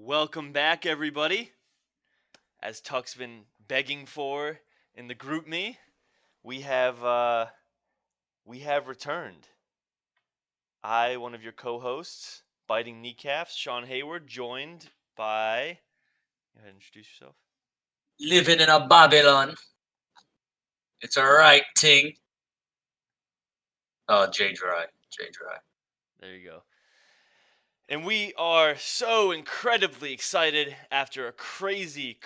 Welcome back, everybody. As Tuck's been begging for in the group me, we have returned. One of your co-hosts, Biting Kneecaps, Sean Hayward, joined by. Go ahead and introduce yourself. Living in a Babylon. It's a right thing. Oh, J Dry. There you go. And we are so incredibly excited after a crazy.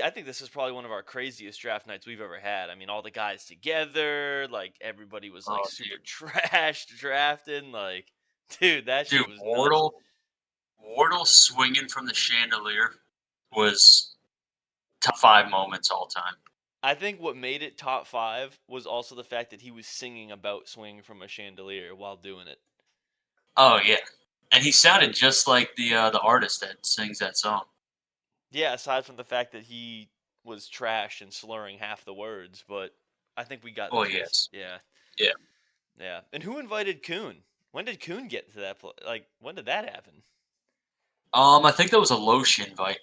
I think this is probably one of our craziest draft nights we've ever had. I mean, all the guys together, like everybody was like super trashed drafting. Like, dude, that shit was nuts. Wardle swinging from the chandelier was top 5 moments all time. I think what made it top 5 was also the fact that he was singing about swinging from a chandelier while doing it. Oh yeah, and he sounded just like the artist that sings that song. Yeah, aside from the fact that he was trash and slurring half the words, but I think we got. Oh yes, Yeah. yeah. Yeah. And who invited Kuhn? When did Kuhn get to that? Like, when did that happen? I think that was a Loesch invite.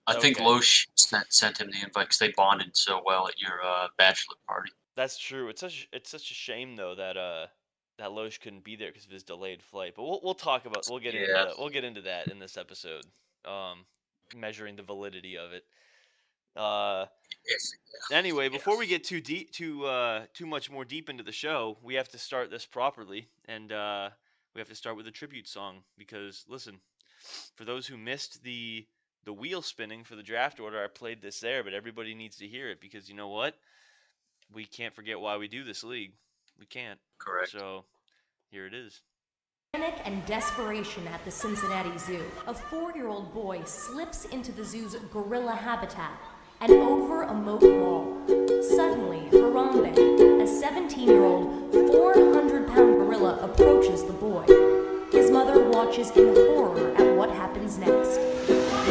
I think Okay. Loesch sent him the invite because they bonded so well at your bachelor party. That's true. It's such a shame though that that Loesch couldn't be there because of his delayed flight. But we'll talk about we'll get into Yeah. that in this episode. Measuring the validity of it. Uh, Yes. Anyway, before we get too much more deep into the show, we have to start this properly, and we have to start with a tribute song because listen, for those who missed the wheel spinning for the draft order, I played this there, but everybody needs to hear it because you know what? We can't forget why we do this league. We can't. Correct. So here it is. Panic and desperation at the Cincinnati Zoo. A 4-year-old boy slips into the zoo's gorilla habitat and over a moat wall. Suddenly, Harambe, a 17-year-old, 400-pound gorilla, approaches the boy. His mother watches in horror at what happens next.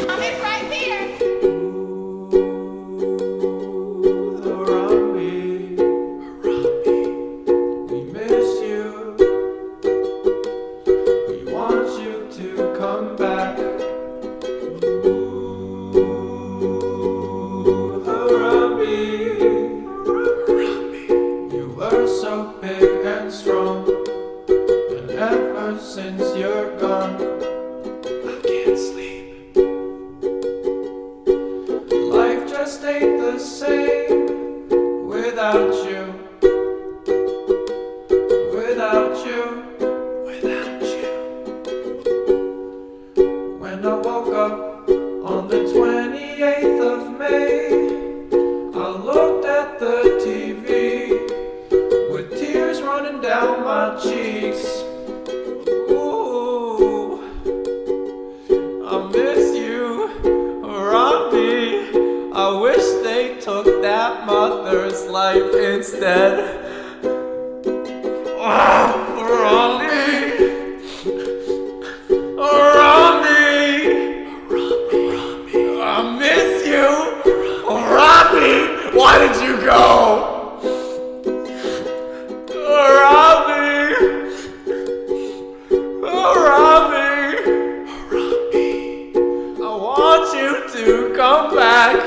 I'm right here. Since you're gone, I can't sleep. Life just ain't the same without you. Without you. Without you. When I woke up on the 28th of May, I looked at the TV with tears running down my cheeks. I wish they took that mother's life instead. Harambe, I miss you. Harambe, why did you go? I want you to come back.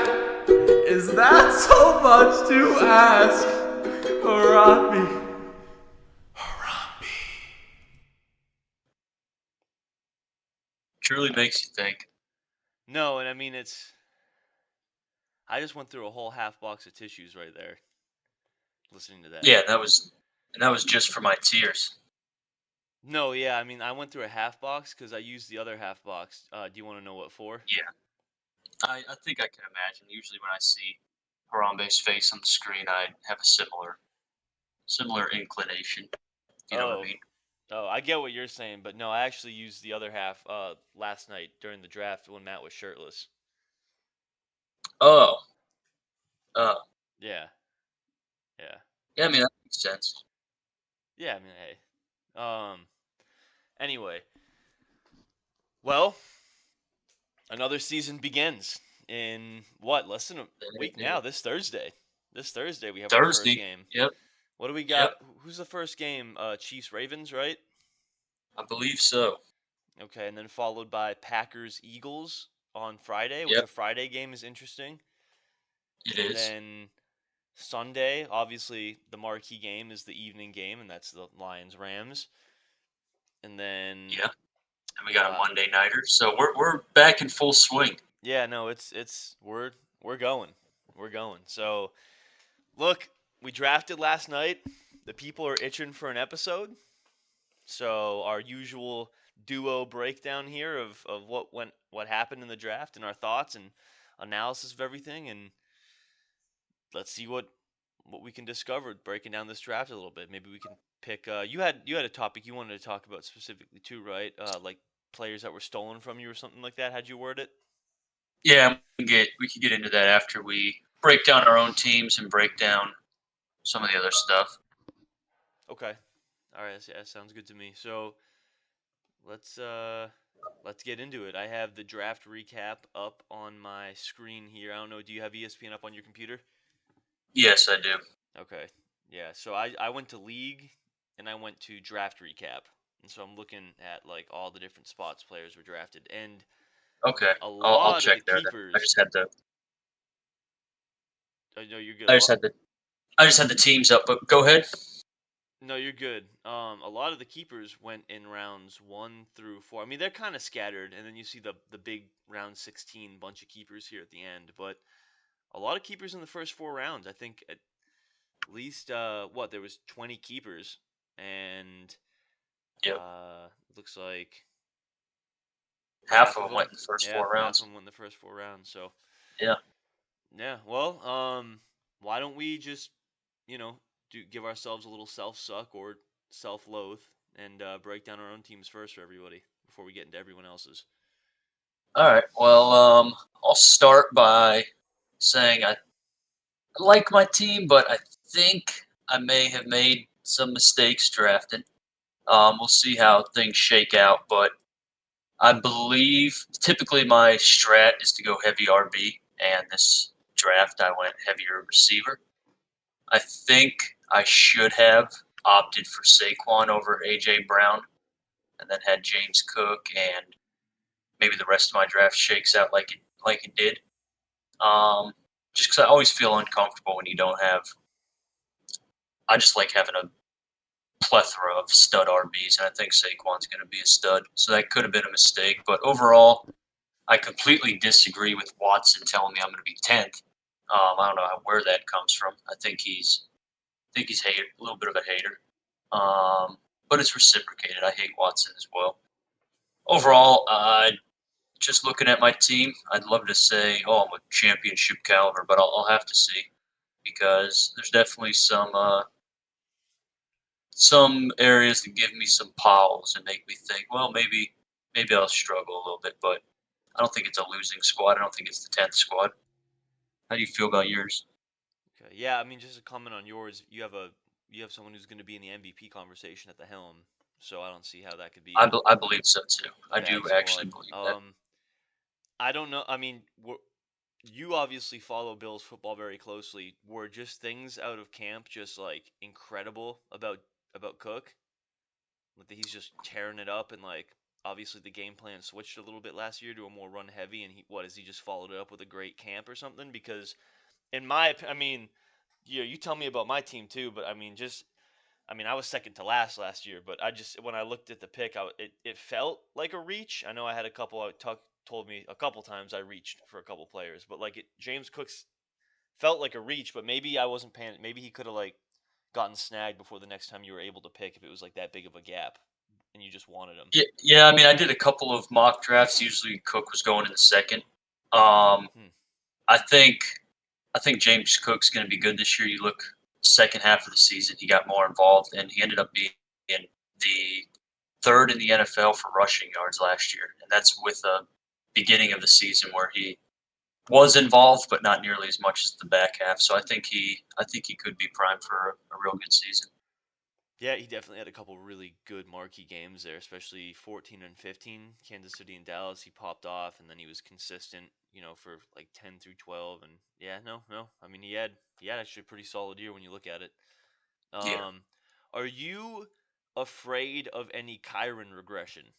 Is that so much to ask? Harambe. Truly makes you think. No, and I mean it's. I just went through a whole half box of tissues right there, listening to that. Yeah, that was just for my tears. No, yeah, I mean I went through a half box because I used the other half box. Do you want to know what for? Yeah. I think I can imagine. Usually when I see Harambe's face on the screen, I have a similar inclination. You know what I mean? Oh, I get what you're saying, but no, I actually used the other half last night during the draft when Matt was shirtless. Oh. Yeah. Yeah. Yeah, I mean that makes sense. Yeah, I mean, hey. Anyway. Well, another season begins in what? Less than a week now. This Thursday. This Thursday we have our first game. Yep. What do we got? Yep. Who's the first game? Chiefs Ravens, right? I believe so. Okay, and then followed by Packers Eagles on Friday, which Yep, a Friday game is interesting. it And is. then Sunday, obviously the marquee game is the evening game, and that's the Lions Rams. And then Yeah, and we got a uh, Monday nighter, so we're back in full swing. yeah, no, it's we're going. We're going. So, look, we drafted last night. The people are itching for an episode. So, our usual duo breakdown here of what happened in the draft and our thoughts and analysis of everything, and let's see what we can discover breaking down this draft a little bit. Maybe we can pick you had a topic you wanted to talk about specifically too, right? Like players that were stolen from you or something like that. How'd you word it? Yeah, we can get into that after we break down our own teams and break down some of the other stuff. Okay. All right. Yeah, sounds good to me. So let's uh let's get into it. I have the draft recap up on my screen here. I don't know. Do you have ESPN up on your computer? Yes, I do. Okay. Yeah. So I went to league and I went to draft recap, and so I'm looking at like all the different spots players were drafted, and Okay, a I'll lot of the check there then. I keepers. just had the Oh, no, you're good. I just had the I just had the teams up, but go ahead. No, you're good. A lot of the keepers went in rounds 1 through 4. I mean, they're kind of scattered, and then you see the big round 16 bunch of keepers here at the end. But a lot of keepers in the first 4 rounds. I think at least what there was 20 keepers, and Yep, looks like half half of of them them, went in the first yeah, four half of rounds. them went in the first 4 rounds. So Yeah. yeah, well, why don't we just give ourselves a little self suck or self loathe and break down our own teams first for everybody before we get into everyone else's. All right. Well, I'll start by saying I like my team, but I think I may have made some mistakes drafting. We'll see how things shake out, but I believe typically my strat is to go heavy RB, and this draft I went heavier receiver. I think I should have opted for Saquon over AJ Brown, and then had James Cook, and maybe the rest of my draft shakes out like it did. Um, just because I always feel uncomfortable when you don't have. I just like having a plethora of stud RBs, and I think Saquon's going to be a stud. So that could have been a mistake, but overall, I completely disagree with Watson telling me I'm going to be 10th. I don't know where that comes from. I think he's a little bit of a hater. But it's reciprocated. I hate Watson as well. Overall, just looking at my team, I'd love to say, oh, I'm a championship caliber, but I'll have to see because there's definitely some areas that give me some pause and make me think, well, maybe I'll struggle a little bit, but I don't think it's a losing squad. I don't think it's the 10th squad. How do you feel about yours? Okay, yeah, I mean, just a comment on yours. You have someone who's going to be in the MVP conversation at the helm, so I don't see how that could I, be be- I believe so too. a I do bad actually squad. believe that. I don't know. I mean, you obviously follow Bills football very closely. Were just things out of camp just like incredible about Cook? Like that he's just tearing it up, and like obviously the game plan switched a little bit last year to a more run heavy, and he just followed it up with a great camp or something? Because I mean, you tell me about my team too, but I mean, I was second to last year, but I just when I looked at the pick, it felt like a reach. I know I had a couple told me a couple times I reached for a couple players, but like James Cook's felt like a reach, but maybe I wasn't paying. Maybe he could have like gotten snagged before the next time you were able to pick if it was like that big of a gap and you just wanted him. Yeah, yeah. I mean, I did a couple of mock drafts. Usually, Cook was going in the second. Um, Hmm. I think I think James Cook's going to be good this year. You look second half of the season, he got more involved, and he ended up being the third in the NFL for rushing yards last year, and that's with a beginning of the season where he was involved, but not nearly as much as the back half. So I think he could be primed for a real good season. Yeah, he definitely had a couple really good marquee games there, especially 14 and 15, Kansas City and Dallas. He popped off, and then he was consistent, for like 10 through 12. And yeah, no, I mean he had actually a pretty solid year when you look at it. Yeah. Um, are you afraid of any Kyron regression?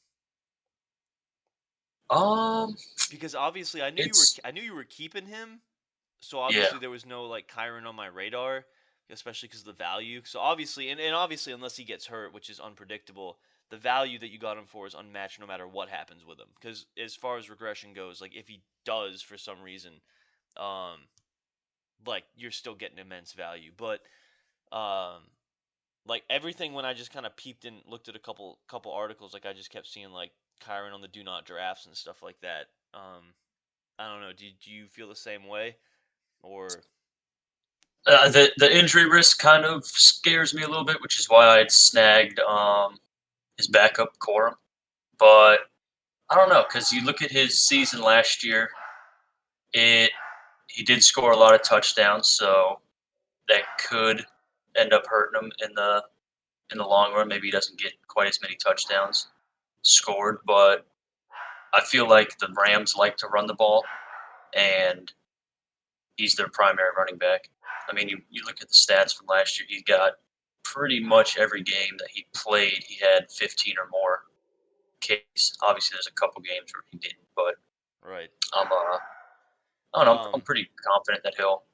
Because obviously I it's knew you were keeping him, so yeah. obviously there was no like Kyron on my radar, especially because of the value. So obviously, and obviously unless he gets hurt, which is unpredictable, the value that you got him for is unmatched no matter what happens with him. Because as far as regression goes, like if he does for some reason, um, like you're still getting immense value. But um, like everything when I just kind of peeped and looked at a couple articles, like I just kept seeing like Kyron on the do not drafts and stuff like that. I don't know. Do you feel the same way or? The injury risk kind of scares me a little bit, which is why I'd snagged his backup Corum. But I don't know because you look at his season last year, it he did score a lot of touchdowns, so that could end up hurting him in the long run. Maybe he doesn't get quite as many touchdowns scored, but I feel like the Rams like to run the ball, and he's their primary running back. I mean, you look at the stats from last year, he got pretty much every game that he played, he had 15 or more carries. Obviously, there's a couple games where he didn't, but Right. I don't know, I'm Um, pretty confident that he'll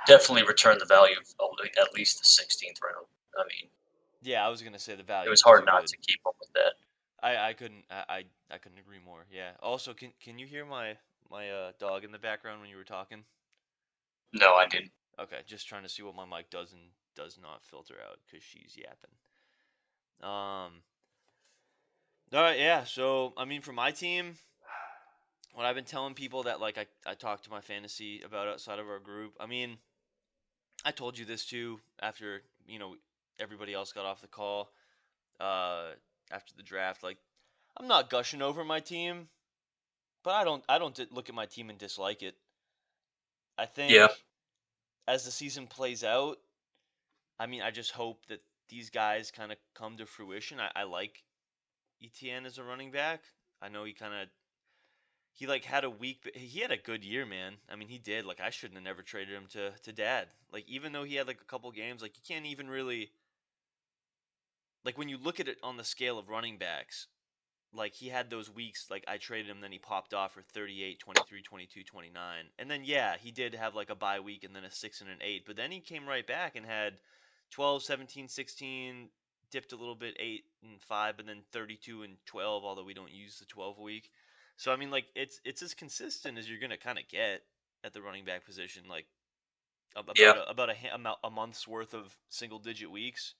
definitely return the value of at least the 16th round. I mean, yeah, I was gonna say the it value was was hard too not good. to keep up with that. I couldn't agree more. Yeah. Also, can you hear my dog in the background when you were talking? No, I didn't. Okay, just trying to see what my mic does and does not filter out because she's yapping. Um. All right. Yeah. So I mean, for my team, what I've been telling people that like I talked to my fantasy about outside of our group. I mean, I told you this too after everybody else got off the call. Uh, after the draft, like I'm not gushing over my team, but I don't look at my team and dislike it. I Yeah, think as the season plays out, I mean, I just hope that these guys kind of come to fruition. I like ETN as a running back. I know he like had a week, but he had a good year, man. I mean, he did. Like I shouldn't have never traded him to Dad. Like even though he had like a couple games, like you can't even really like when you look at it on the scale of running backs, like he had those weeks like I traded him then he popped off for 38, 23, 22, 29. And then yeah, he did have like a bye week and then a 6 and an 8, but then he came right back and had 12, 17, 16, dipped a little bit 8 and 5 but then 32 and 12 although we don't use the 12 week. So I mean like it's as consistent as you're going to kind of get at the running back position like yeah. about a month's worth of single digit weeks.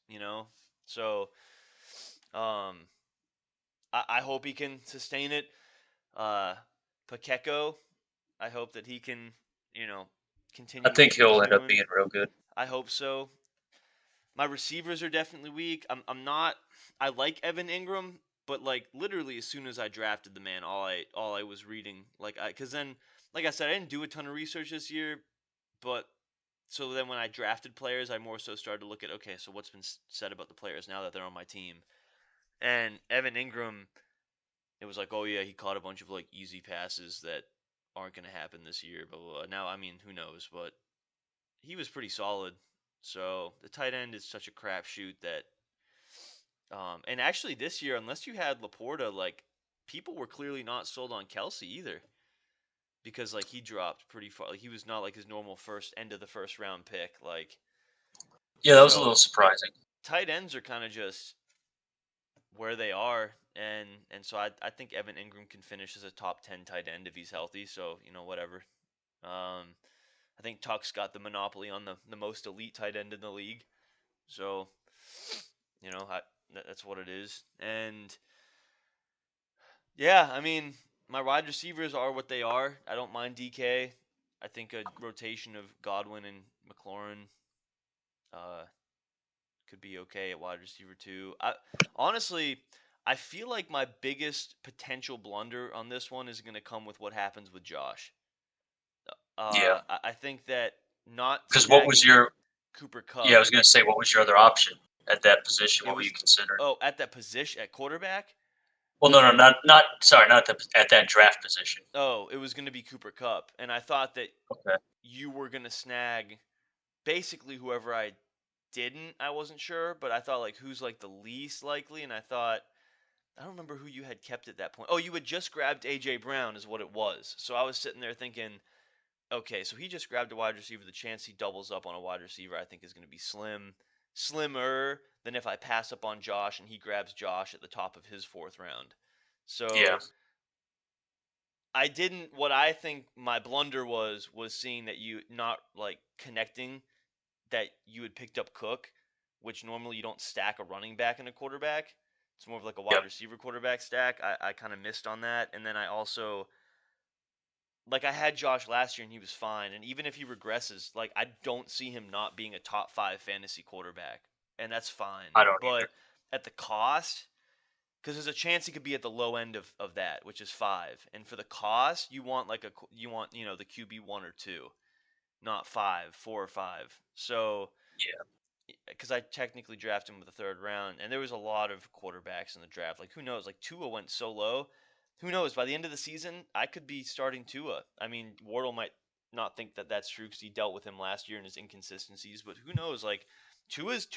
So um I hope he can sustain it. Uh, Pacheco, I hope that he can, you know, I continue what think he's he'll end up doing. being real good. I hope so. My receivers are definitely weak. I'm not. I like Evan Ingram, but like literally as soon as I drafted the man, all I was reading because then like I said I didn't do a ton of research this year, but so then when I drafted players, I more so started to look at okay, so what's been said about the players now that they're on my team, and Evan Ingram it was like, oh yeah, he caught a bunch of like easy passes that aren't going to happen this year. Blah, blah, blah. Now, I mean, who knows? But he was pretty solid. So the tight end is such a crapshoot that, and actually this year, unless you had Laporta, like people were clearly not sold on Kelsey either because like he dropped pretty far. Like he was not like his normal first end of the first round pick. Like Yeah, that was a little so, surprising. tight ends are kind of just where they are, and so I think Evan Ingram can finish as a top 10 tight end if he's healthy. So whatever. I think Tuck's got the monopoly on the most elite tight end in the league. So that's what it is. And yeah, I mean my wide receivers are what they are. I don't mind DK. I think a rotation of Godwin and McLaurin uh, could be okay at wide receiver too. Honestly, I feel like my biggest potential blunder on this one is going to come with what happens with Josh. Yeah, I think that not because what was snagging your? Cooper Yeah, I Cup. was gonna say, what was your other option at that position? It What were you was considering? at that position at quarterback. Well, no, not. Sorry, not at that draft position. Oh, it was going to be Cooper Cup, and I thought that Okay. you were going to snag basically whoever I didn't. I wasn't sure, but I thought like who's like the least likely, and I thought I don't remember who you had kept at that point. Oh, you had just grabbed AJ Brown, is what it was. So I was sitting there thinking, okay, so he just grabbed a wide receiver. The chance he doubles up on a wide receiver, I think, is going to be slimmer than if I pass up on Josh and he grabs Josh at the top of his 4th round. Yeah, So I didn't. What I think my blunder was seeing that you not like connecting that you had picked up Cook, which normally you don't stack a running back and a quarterback. It's more of like a yep. wide receiver quarterback stack. I kind of missed on that. And then I also, like, I had Josh last year and he was fine. And even if he regresses, like, I don't see him not being a top 5 fantasy quarterback. And that's fine. I don't But either. at the cost, because there's a chance he could be at the low end of that, which is 5. And for the cost, you want the QB 1 or 2, not 5, 4 or 5. So Yeah, because I technically drafted him with the 3rd round, and there was a lot of quarterbacks in the draft. Like, who knows? Like, Tua went so low. Who knows? By the end of the season, I could be starting Tua. I mean, Wardle might not think that that's true because he dealt with him last year and his inconsistencies. But who knows? Like, Tua's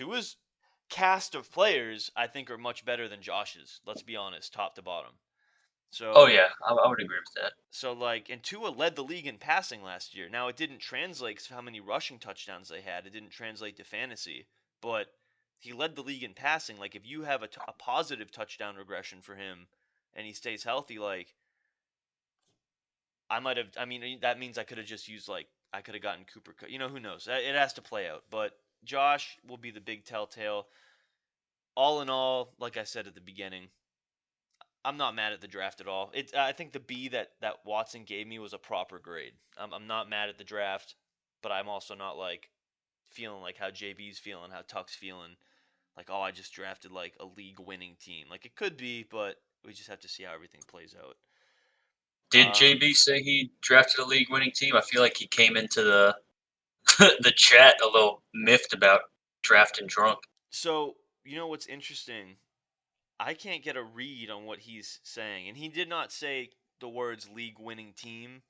cast of players, I think, are much better than Josh's. Let's be honest, top to bottom. oh So yeah, I would agree with that. and Tua led the league in passing last year. Now, it didn't translate to how many rushing touchdowns they had. It didn't translate to fantasy, but he led the league in passing. Like, if you have a positive touchdown regression for him and he stays healthy, like, I mean, that means I could have just used, like, I could have gotten Cooper. Who knows? It has to play out. But Josh will be the big telltale. All in all, like I said at the beginning, I'm not mad at the draft at all. I think the B that Watson gave me was a proper grade. I'm not mad at the draft, but I'm also not like feeling like how JB's feeling, how Tuck's feeling. Like, oh, I just drafted like a league winning team. Like, it could be, but we just have to see how everything plays out. Did JB say he drafted a league winning team? I feel like he came into the the chat a little miffed about drafting drunk. So what's interesting? I can't get a read on what he's saying, and he did not say the words league winning team.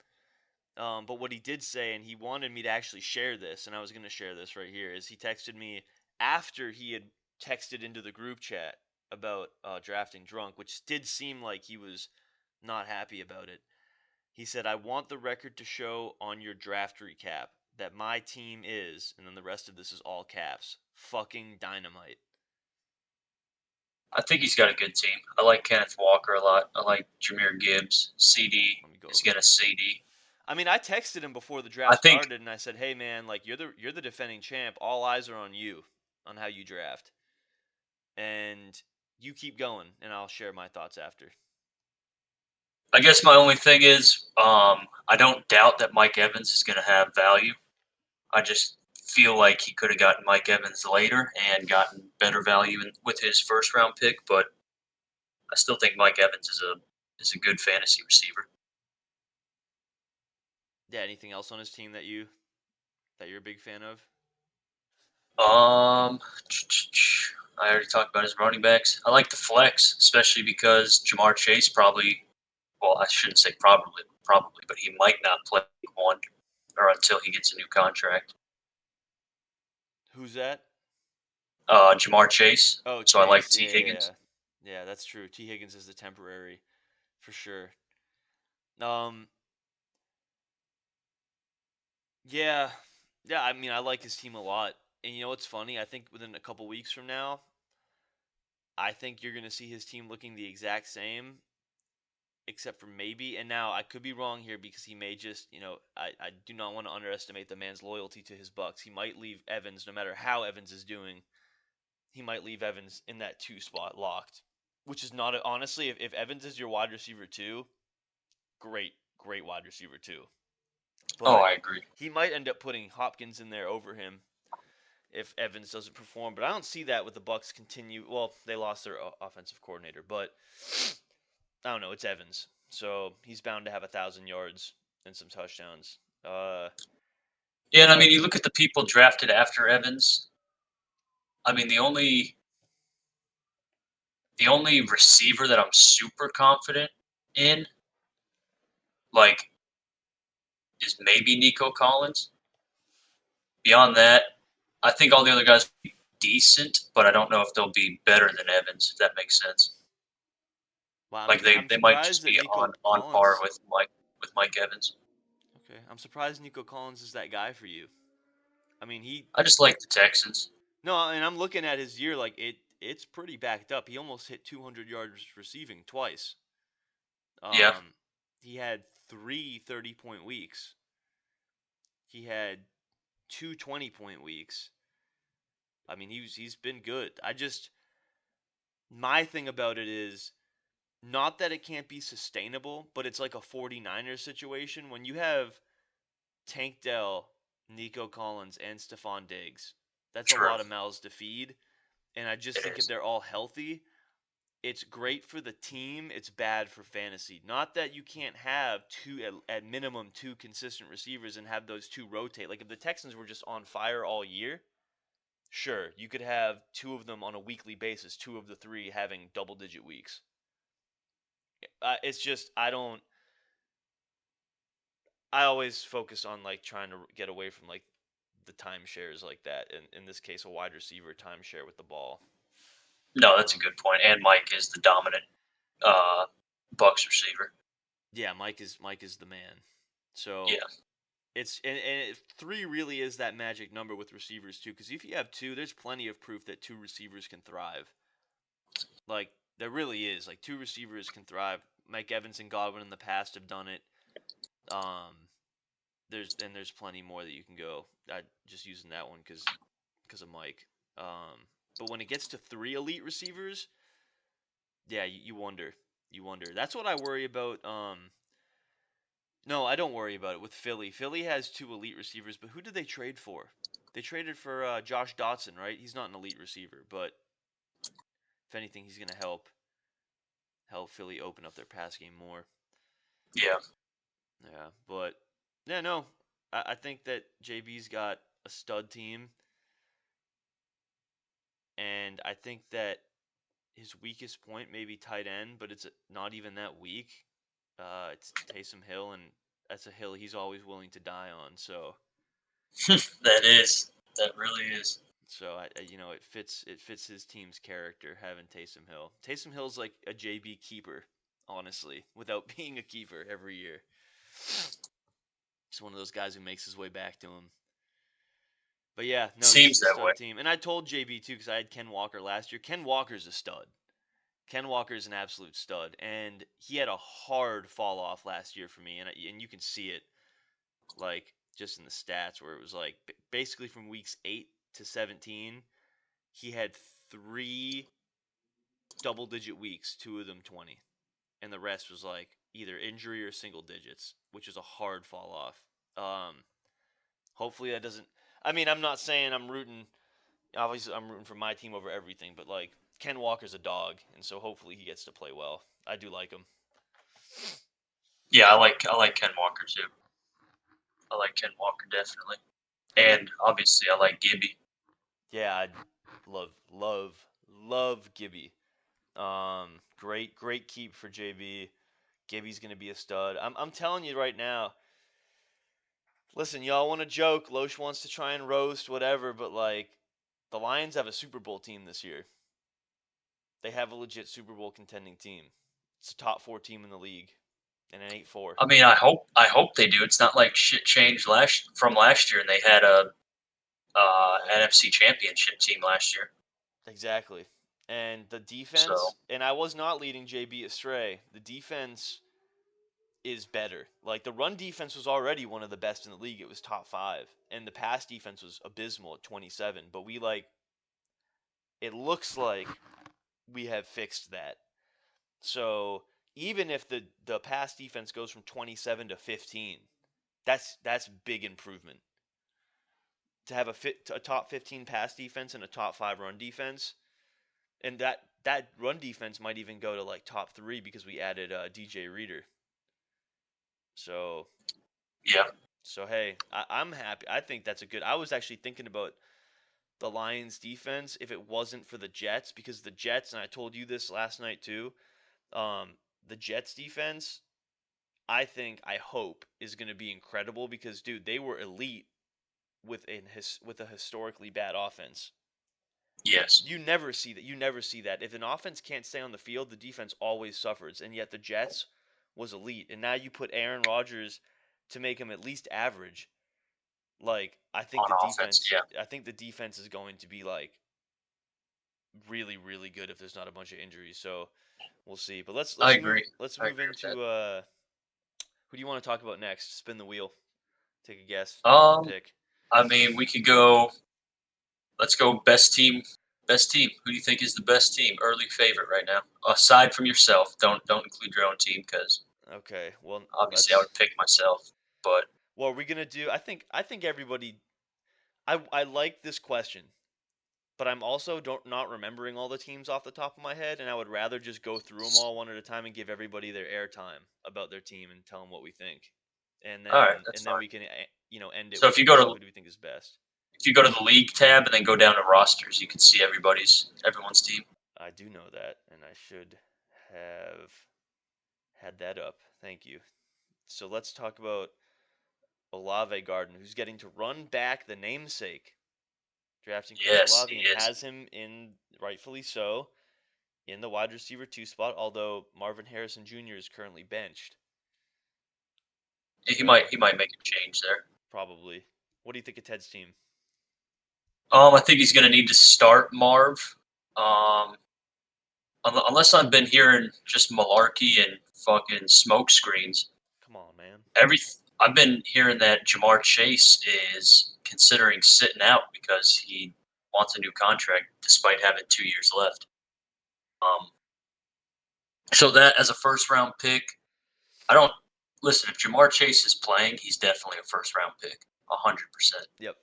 But what he did say, and he wanted me to actually share this, and I was going to share this right here, is he texted me after he had texted into the group chat about drafting drunk, which did seem like he was not happy about it. He said, I want the record to show on your draft recap that my team is, and then the rest of this is all caps, fucking dynamite. I think he's got a good team. I like Kenneth Walker a lot. I like Jameer Gibbs. CD Let me go is over getting a this. CD. I mean, I texted him before the I draft think started, and I said, "Hey, man, like you're the defending champ. All eyes are on you, on how you draft, and you keep going, and I'll share my thoughts after." I guess my only thing is I don't doubt that Mike Evans is going to have value. I just feel like he could have gotten Mike Evans later and gotten better value with his first round pick, but I still think Mike Evans is a good fantasy receiver. Yeah. Anything else on his team that you're a big fan of? Um, I already talked about his running backs. I like the flex, especially because Jamar Chase probably, well, I shouldn't say probably, but he might not play week 1 or until he gets a new contract. Who's that? Jamar Chase. Oh, So I like Chase. T. Yeah, yeah, yeah. Higgins. Yeah, that's true. T. Higgins is the temporary, for sure. Um, yeah, yeah. I mean, I like his team a lot, and you know what's funny? I think within a couple weeks from now, I think you're gonna see his team looking the exact same, except for maybe, and now I could be wrong here because he may just, I do not want to underestimate the man's loyalty to his Bucks. He might leave Evans, no matter how Evans is doing, he might leave Evans in that 2 spot locked, which is not, honestly, if Evans is your wide receiver 2, great wide receiver 2. Oh, But I agree. he might end up putting Hopkins in there over him if Evans doesn't perform. But I don't see that with the Bucks continue. Well, they lost their offensive coordinator, but I don't know. It's Evans, so he's bound to have 1,000 yards and some touchdowns. Yeah, and I But mean, you look at the people drafted after Evans. I mean, the only receiver that I'm super confident in, like, is maybe Nico Collins. Beyond that, I think all the other guys will be decent, but I don't know if they'll be better than Evans, if that makes sense. Wow, Like I'm they might surprised just that be Nico on par Collins. with Mike Evans. Okay, I'm surprised Nico Collins is that guy for you. I mean, I just like the Texans. no, and I'm looking at his year like it's pretty backed up. He almost hit 200 yards receiving twice. Yeah, Um, he had 3 30-point weeks. He had 2 20-point weeks. I mean, he's been good. My thing about it is not that it can't be sustainable, but it's like a 49ers situation when you have Tank Dell, Nico Collins, and Stephon Diggs. That's a true. lot of mouths to feed. And I just It think if is. they're all healthy, it's great for the team. It's bad for fantasy. Not that you can't have at minimum two consistent receivers and have those two rotate. Like if the Texans were just on fire all year, sure, you could have two of them on a weekly basis, two of the three having double digit weeks. It's just I always focus on like trying to get away from like the timeshares like that. In this case, a wide receiver timeshare with the ball. No, that's a good point. And Mike is the dominant uh, Bucks receiver. Yeah, Mike is the man. So Yeah, three really is that magic number with receivers too. Because if you have two, there's plenty of proof that two receivers can thrive. Like there really is. Like two receivers can thrive. Mike Evans and Godwin in the past have done it. Um, there's plenty more that you can go. I just using that one because of Mike. But when it gets to three elite receivers, yeah, you wonder. You wonder. That's what I worry about. No, I don't worry about it with Philly. Philly has two elite receivers, but who did they trade for? They traded for Josh Dotson, right? He's not an elite receiver, but if anything, he's gonna help Philly open up their pass game more. yeah. Yeah, but yeah, no, I think that JB's got a stud team, and I think that his weakest point may be tight end, but it's not even that weak. It's Taysom Hill, and that's a hill he's always willing to die on. So, That is. That really is. it fits his team's character having Taysom Hill. Taysom Hill's like a JB keeper, honestly, without being a keeper every year. He's one of those guys who makes his way back to him. But yeah, no, he's Seems a that way. stud team. And I told JB too because I had Ken Walker last year. Ken Walker's a stud. Ken Walker's an absolute stud, and he had a hard fall off last year for me, and you can see it like just in the stats where it was like basically from weeks 8 to 17, he had 3 double digit weeks, two of them 20, and the rest was like either injury or single digits, which is a hard fall off. Hopefully that doesn't. I mean, I'm not saying I'm rooting. Obviously, I'm rooting for my team over everything, but like Ken Walker's a dog, and so hopefully he gets to play well. I do like him. Yeah, I like Ken Walker too. I like Ken Walker definitely. Who? And obviously I like Gibby. Yeah, I love Gibby. Great keep for JB. Gibby's gonna be a stud. I'm telling you right now. Listen, y'all want to joke. Loesch wants to try and roast whatever, but like, the Lions have a Super Bowl team this year. They have a legit Super Bowl contending team. It's a top 4 team in the league, and an 8-4. I mean, I hope they do. It's not like shit changed last year, and they had a NFC Championship team last year. Exactly. And the So defense, and I was not leading JB astray. The defense is better. Like the run defense was already one of the best in the league. It was top 5, and the pass defense was abysmal at 27. But it looks like we have fixed that. So even if the pass defense goes from 27 to 15, that's big improvement. To have a top 15 pass defense and a top 5 run defense, and that run defense might even go to like top 3 because we added DJ Reader. So yeah, hey, I'm happy. I think that's a good. I was actually thinking about the Lions defense if it wasn't for the Jets, because the Jets, and I told you this last night too, um, the Jets defense, I hope is going to be incredible because dude, they were elite with a historically bad offense. Yes. You never see that. You never see that. If an offense can't stay on the field, the defense always suffers. And yet the Jets was elite. And now you put Aaron Rodgers to make him at least average. Like On offense, yeah. I think the defense is going to be like really really good if there's not a bunch of injuries. So we'll see. But I move agree. let's I move agree with that. into who do you want to talk about next? Spin the wheel. Take a guess. Um, Pick. I mean, we could go. Let's go best team. Best team. Who do you think is the best team? Early favorite right now, aside from yourself. Don't include your own team because Okay. Well, obviously I let's would pick myself. But what are we going to do? I think everybody I like this question, but I'm also don't not remembering all the teams off the top of my head, and I would rather just go through them all one at a time and give everybody their airtime about their team and tell them what we think, all right, that's and then fine. we can end it So with if you go to who do we think is best. the league tab and then go down to rosters, you can see everyone's team. I do know that, and I should have had that up. Thank you. So let's talk about Olave Garden, who's getting to run back the namesake, drafting Chris Yes, Olave, he and is. has him in rightfully so in the wide receiver 2 spot, although Marvin Harrison Jr. is currently benched. He So might make a change there. probably. What do you think of Ted's team? I think he's going to need to start Marv. Um, unless I've been hearing just malarkey and fucking smoke screens. Come on, man. I've been hearing that Jamar Chase is considering sitting out because he wants a new contract despite having 2 years left. So that as a first round pick, I don't listen. If Jamar Chase is playing, he's definitely a first round pick, 100%, Yep.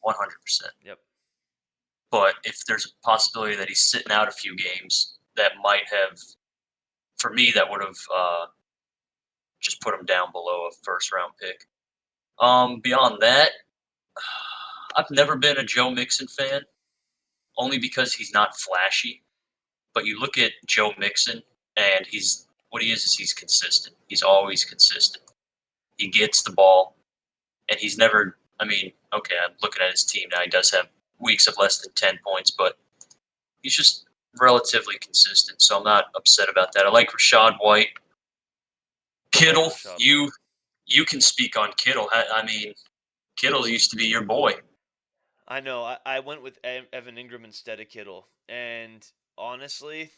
100%. Yep. But if there's a possibility that he's sitting out a few games, that might have, for me, that would have just put him down below a first round pick. Beyond that, I've never been a Joe Mixon fan, only because he's not flashy. But you look at Joe Mixon, and what he is he's consistent. He's always consistent. He gets the ball, and he's never. I mean, okay, I'm looking at his team now. He does have weeks of less than 10 points, but he's just relatively consistent. So I'm not upset about that. I like Rashad White. Kittle, Rashad you White. you can speak on Kittle. I mean, Kittle used to be your boy. I know. I went with Evan Ingram instead of Kittle, and honestly,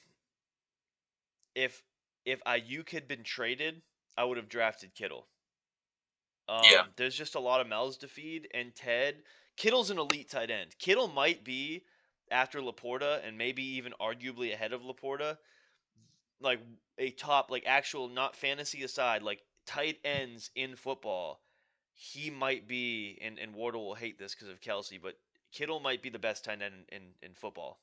if Ayuk had been traded, I would have drafted Kittle. Yeah, There's just a lot of mouths to feed, and Kittle's an elite tight end. Kittle might be after Laporta, and maybe even arguably ahead of Laporta, like a top, like actual, not fantasy aside, like tight ends in football. He might be, and Wardle will hate this because of Kelsey, but Kittle might be the best tight end in football.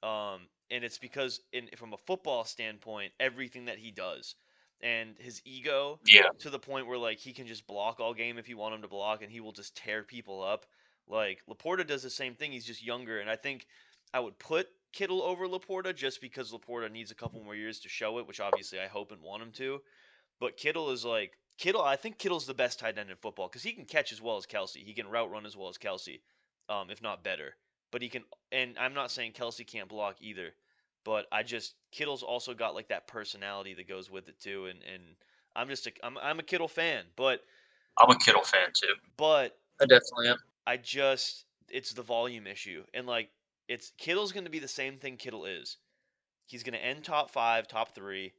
And it's because from a football standpoint, everything that he does and his ego yeah, to the point where like he can just block all game if you want him to block, and he will just tear people up. Like Laporta does the same thing. He's just younger, and I think I would put Kittle over Laporta just because Laporta needs a couple more years to show it, which obviously I hope and want him to. But Kittle is like Kittle. I think Kittle's the best tight end in football because he can catch as well as Kelsey. He can route run as well as Kelsey, if not better. But he can, and I'm not saying Kelsey can't block either. But Kittle's also got like that personality that goes with it too. And I'm a Kittle fan, I'm a Kittle fan too. but I definitely am. it's the volume issue, and like it's Kittle's going to be the same thing Kittle is. He's going to end top 5, top 3,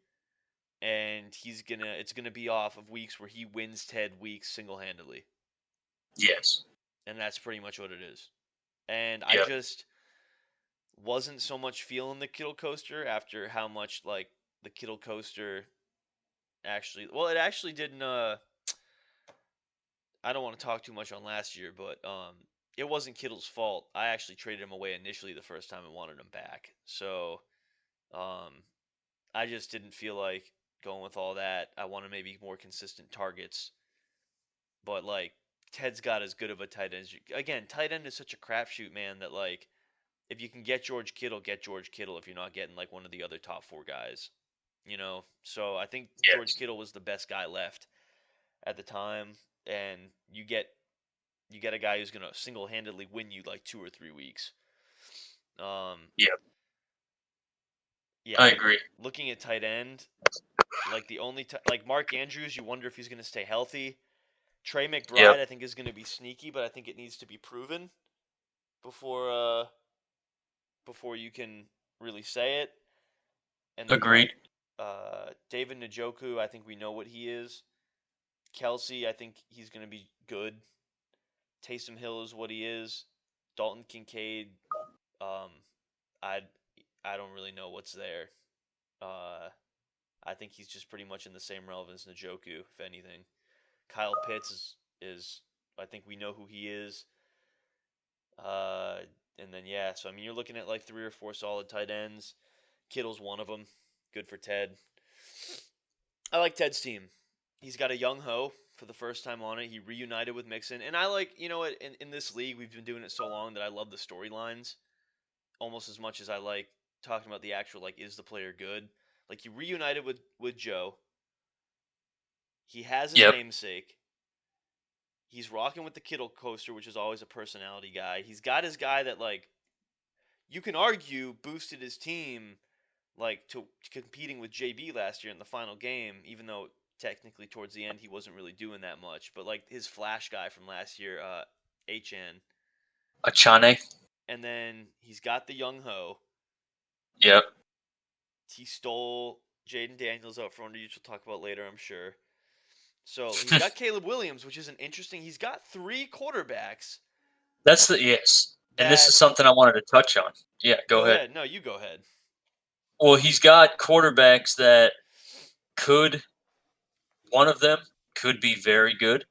and it's gonna be off of weeks where he wins Ted weeks single handedly, Yes. and that's pretty much what it is. And I Yep. just wasn't so much feeling the Kittle coaster after how much like the Kittle coaster it actually didn't. I don't want to talk too much on last year, but it wasn't Kittle's fault. I actually traded him away initially the first time and wanted him back, so um, I just didn't feel like going with all that. I wanted maybe more consistent targets. But like Ted's got as good of a tight end. Again, tight end is such a crapshoot, man. That like if you can get George Kittle, get George Kittle. If you're not getting like one of the other top 4 guys, So I think George Yes. Kittle was the best guy left at the time, and you get a guy who's gonna single handedly win you like 2 or 3 weeks. Yeah, Yeah, I agree. looking at tight end, like the only like Mark Andrews, you wonder if he's going to stay healthy. Trey Yep, McBride, I think is going to be sneaky, but I think it needs to be proven before before you can really say it. And then agreed. like David Njoku, I think we know what he is. Kelsey, I think he's going to be good. Taysom Hill is what he is. Dalton Kincaid, um, I I don't really know what's there. Uh, I think he's just pretty much in the same relevance as Njoku, if anything. Kyle Pitts is I think we know who he is. Uh, and then yeah, so I mean you're looking at like 3 or 4 solid tight ends. Kittle's one of them. Good for Ted. I like Ted's team. He's got a young ho for the first time on it. He reunited with Mixon, and I like what in this league we've been doing it so long that I love the storylines almost as much as I like talking about the actual like is the player good. Like he reunited with Joe. He has his Yep, namesake. He's rocking with the Kittle coaster, which is always a personality guy. He's got his guy that like you can argue boosted his team like to competing with JB last year in the final game, even though technically towards the end he wasn't really doing that much. But like his flash guy from last year, HN, Achane. and then he's got the young ho. Yep. He stole Jaden Daniels out front, which we'll talk about later, I'm sure. So he's got Caleb Williams, which is an interesting. He's got 3 quarterbacks That's the yes, and this that. is something I wanted to touch on. Yeah, go Go ahead. ahead. No, you go ahead. Well, he's got quarterbacks that could one of them could be very good.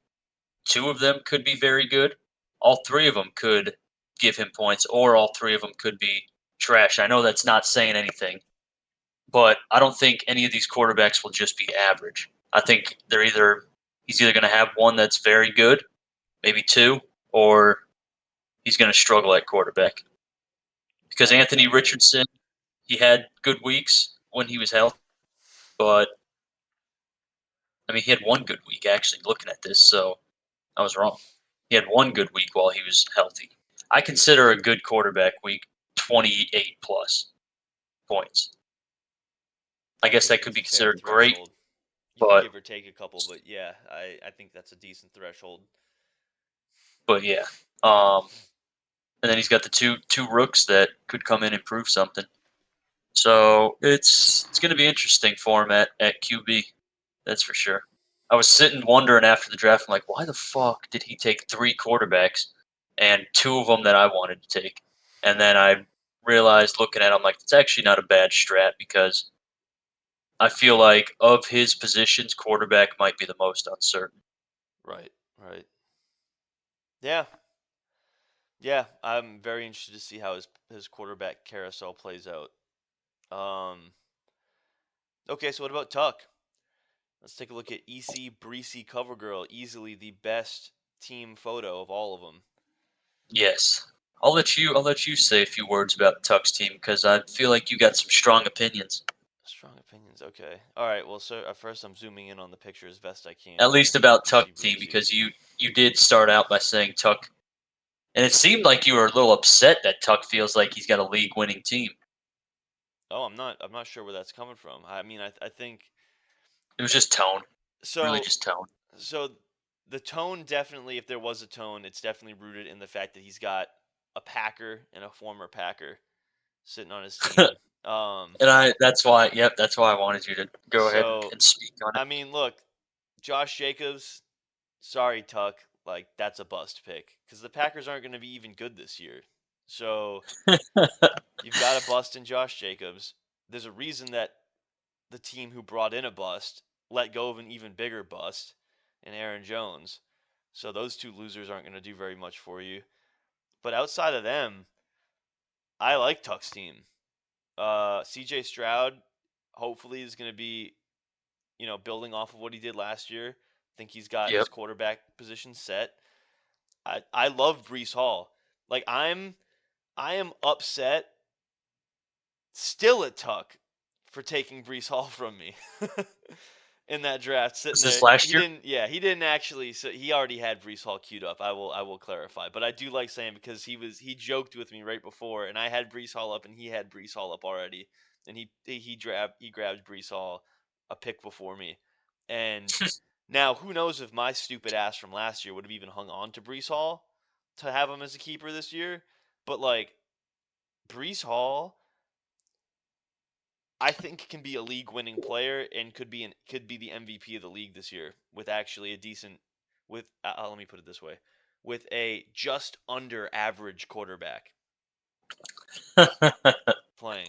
Two of them could be very good. All three of them could give him points, or all three of them could be trash. I know that's not saying anything, but I don't think any of these quarterbacks will just be average. I think he's either going to have one that's very good, maybe two, or he's going to struggle at quarterback. Because I Anthony agree. Richardson, he had good weeks when he was healthy, but I mean, he had one good week actually looking at this, so I was wrong. He had one good week while he was healthy. I consider a good quarterback week 28 plus points. I I guess think that could that's be a fair considered great, threshold. You can but give or take a couple, but yeah, I think that's a decent threshold. yeah. Um, and then he's got the two rooks that could come in and prove something. So it's going to be interesting for him at QB. That's for sure. I was sitting wondering after the draft, I'm like, why the fuck did he take 3 quarterbacks and 2 of them that I wanted to take? And then I realized looking at him, like, it's actually not a bad strat because I feel like of his positions, quarterback might be the most uncertain. Right, right. Yeah, yeah. I'm very interested to see how his quarterback carousel plays out. Um, okay, so what about Tuck? Let's take a look at EC Breezy Cover Girl, easily the best team photo of all of them. Yes. I'll let you say a few words about Tuck's team because I feel like you got some strong opinions. Strong opinions. Okay. All right. Well, so at first I'm zooming in on the picture as best I can At least here. about Tuck EC team Breezy. because you did start out by saying Tuck, and it seemed like you were a little upset that Tuck feels like he's got a league winning team. Oh, I'm not. I'm not sure where that's coming from. I mean, I think It was just tone, really so. just tone. So the tone definitely, if there was a tone, it's definitely rooted in the fact that he's got a Packer and a former Packer sitting on his team. Um. And that's why I wanted you to go ahead So and speak on I mean, look, Josh Jacobs. Sorry, Tuck. Like that's a bust pick because the Packers aren't going to be even good this year. So it. you've got a bust in Josh Jacobs. There's a reason that the team who brought in a bust let go of an even bigger bust in Aaron Jones. So those two losers aren't going to do very much for you. But outside of them, I like Tuck's team. CJ Stroud hopefully is going to be, building off of what he did last year. I think he's got Yep. his quarterback position set. I love Brees Hall. Like I am upset still at Tuck for taking Brees Hall from me. in that draft sitting Was there. this last He year? didn't. Yeah, he didn't actually. So he already had Brees Hall queued up. I will clarify, but I do like saying because he joked with me right before, and I had Brees Hall up, and he had Brees Hall up already, and he grabbed Brees Hall a pick before me, and now who knows if my stupid ass from last year would have even hung on to Brees Hall to have him as a keeper this year, but like Brees Hall I think can be a league-winning player and could be the MVP of the league this year with actually a decent with let me put it this way with a just under average quarterback playing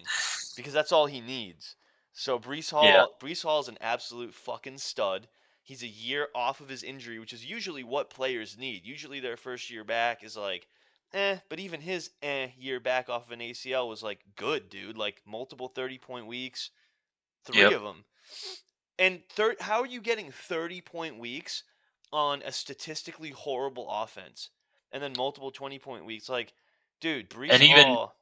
because that's all he needs. So Yeah. Brees Hall is an absolute fucking stud. He's a year off of his injury, which is usually what players need. Usually their first year back is like but even his year back off of an ACL was like good, dude. Like multiple 30-point weeks, three Yep. of them. And how are you getting 30-point weeks on a statistically horrible offense and then multiple 20-point weeks? Like, dude, Brees And even Hall is a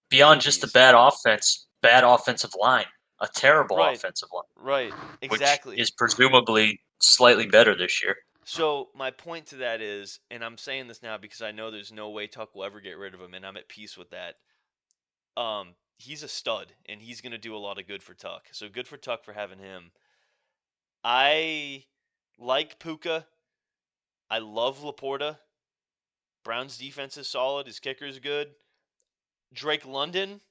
beyond just the beast. bad offense, bad offensive line, a terrible Right, offensive line, right, which exactly. is presumably slightly better this year. So my point to that is, and I'm saying this now because I know there's no way Tuck will ever get rid of him, and I'm at peace with that. He's a stud, and he's gonna do a lot of good for Tuck. So good for Tuck for having him. I like Puka. I love Laporta. Brown's defense is solid. His kicker is good. Drake London,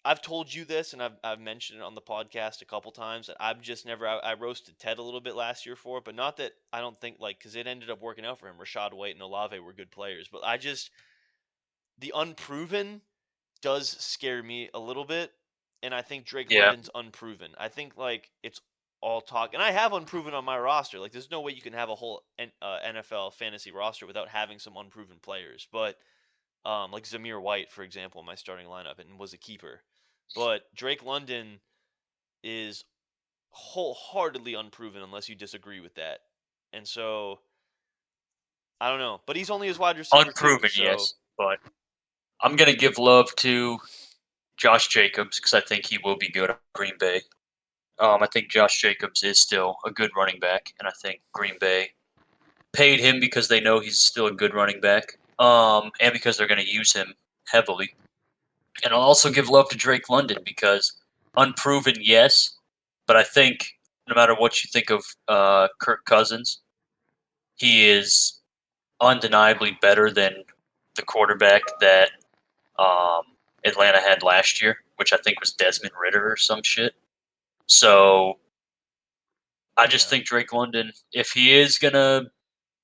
I've told you this, and I've mentioned it on the podcast a couple times. That I've just never. I roasted Ted a little bit last year for it, but not that I don't think because it ended up working out for him. Rashad White and Olave were good players, but the unproven does scare me a little bit, and I think Drake Yeah. London's unproven. I think it's all talk, and I have unproven on my roster. Like there's no way you can have a whole NFL fantasy roster without having some unproven players, but like Zamir White, for example, in my starting lineup and was a keeper. But Drake London is wholeheartedly unproven unless you disagree with that. And so I don't know. But he's only his wide receiver too. Unproven, So yes, but I'm gonna give love to Josh Jacobs because I think he will be good at Green Bay. I think Josh Jacobs is still a good running back, and I think Green Bay paid him because they know he's still a good running back, and because they're going to use him heavily. And I'll also give love to Drake London because unproven, yes, but I think no matter what you think of Kirk Cousins, he is undeniably better than the quarterback that um, Atlanta had last year, which I think was Desmond Ritter or some shit. So I just yeah, think Drake London, if he is gonna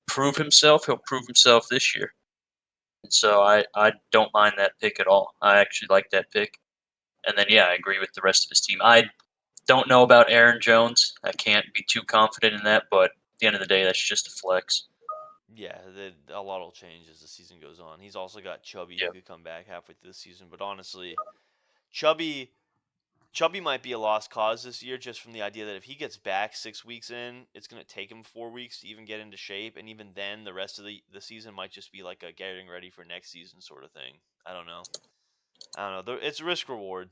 prove himself, he'll prove himself this year. And so I don't mind that pick at all. I actually like that pick. And then yeah, I agree with the rest of his team. I don't know about Aaron Jones. I can't be too confident in that, but at the end of the day, that's just a flex. yeah, a lot will change as the season goes on. He's also got Chubby who Yeah. could come back halfway through the season. But honestly, Chubby Chubby might be a lost cause this year just from the idea that if he gets back 6 weeks in, it's going to take him 4 weeks to even get into shape. And even then, the rest of the season might just be like a getting ready for next season sort of thing. I don't know. I don't know. It's risk reward.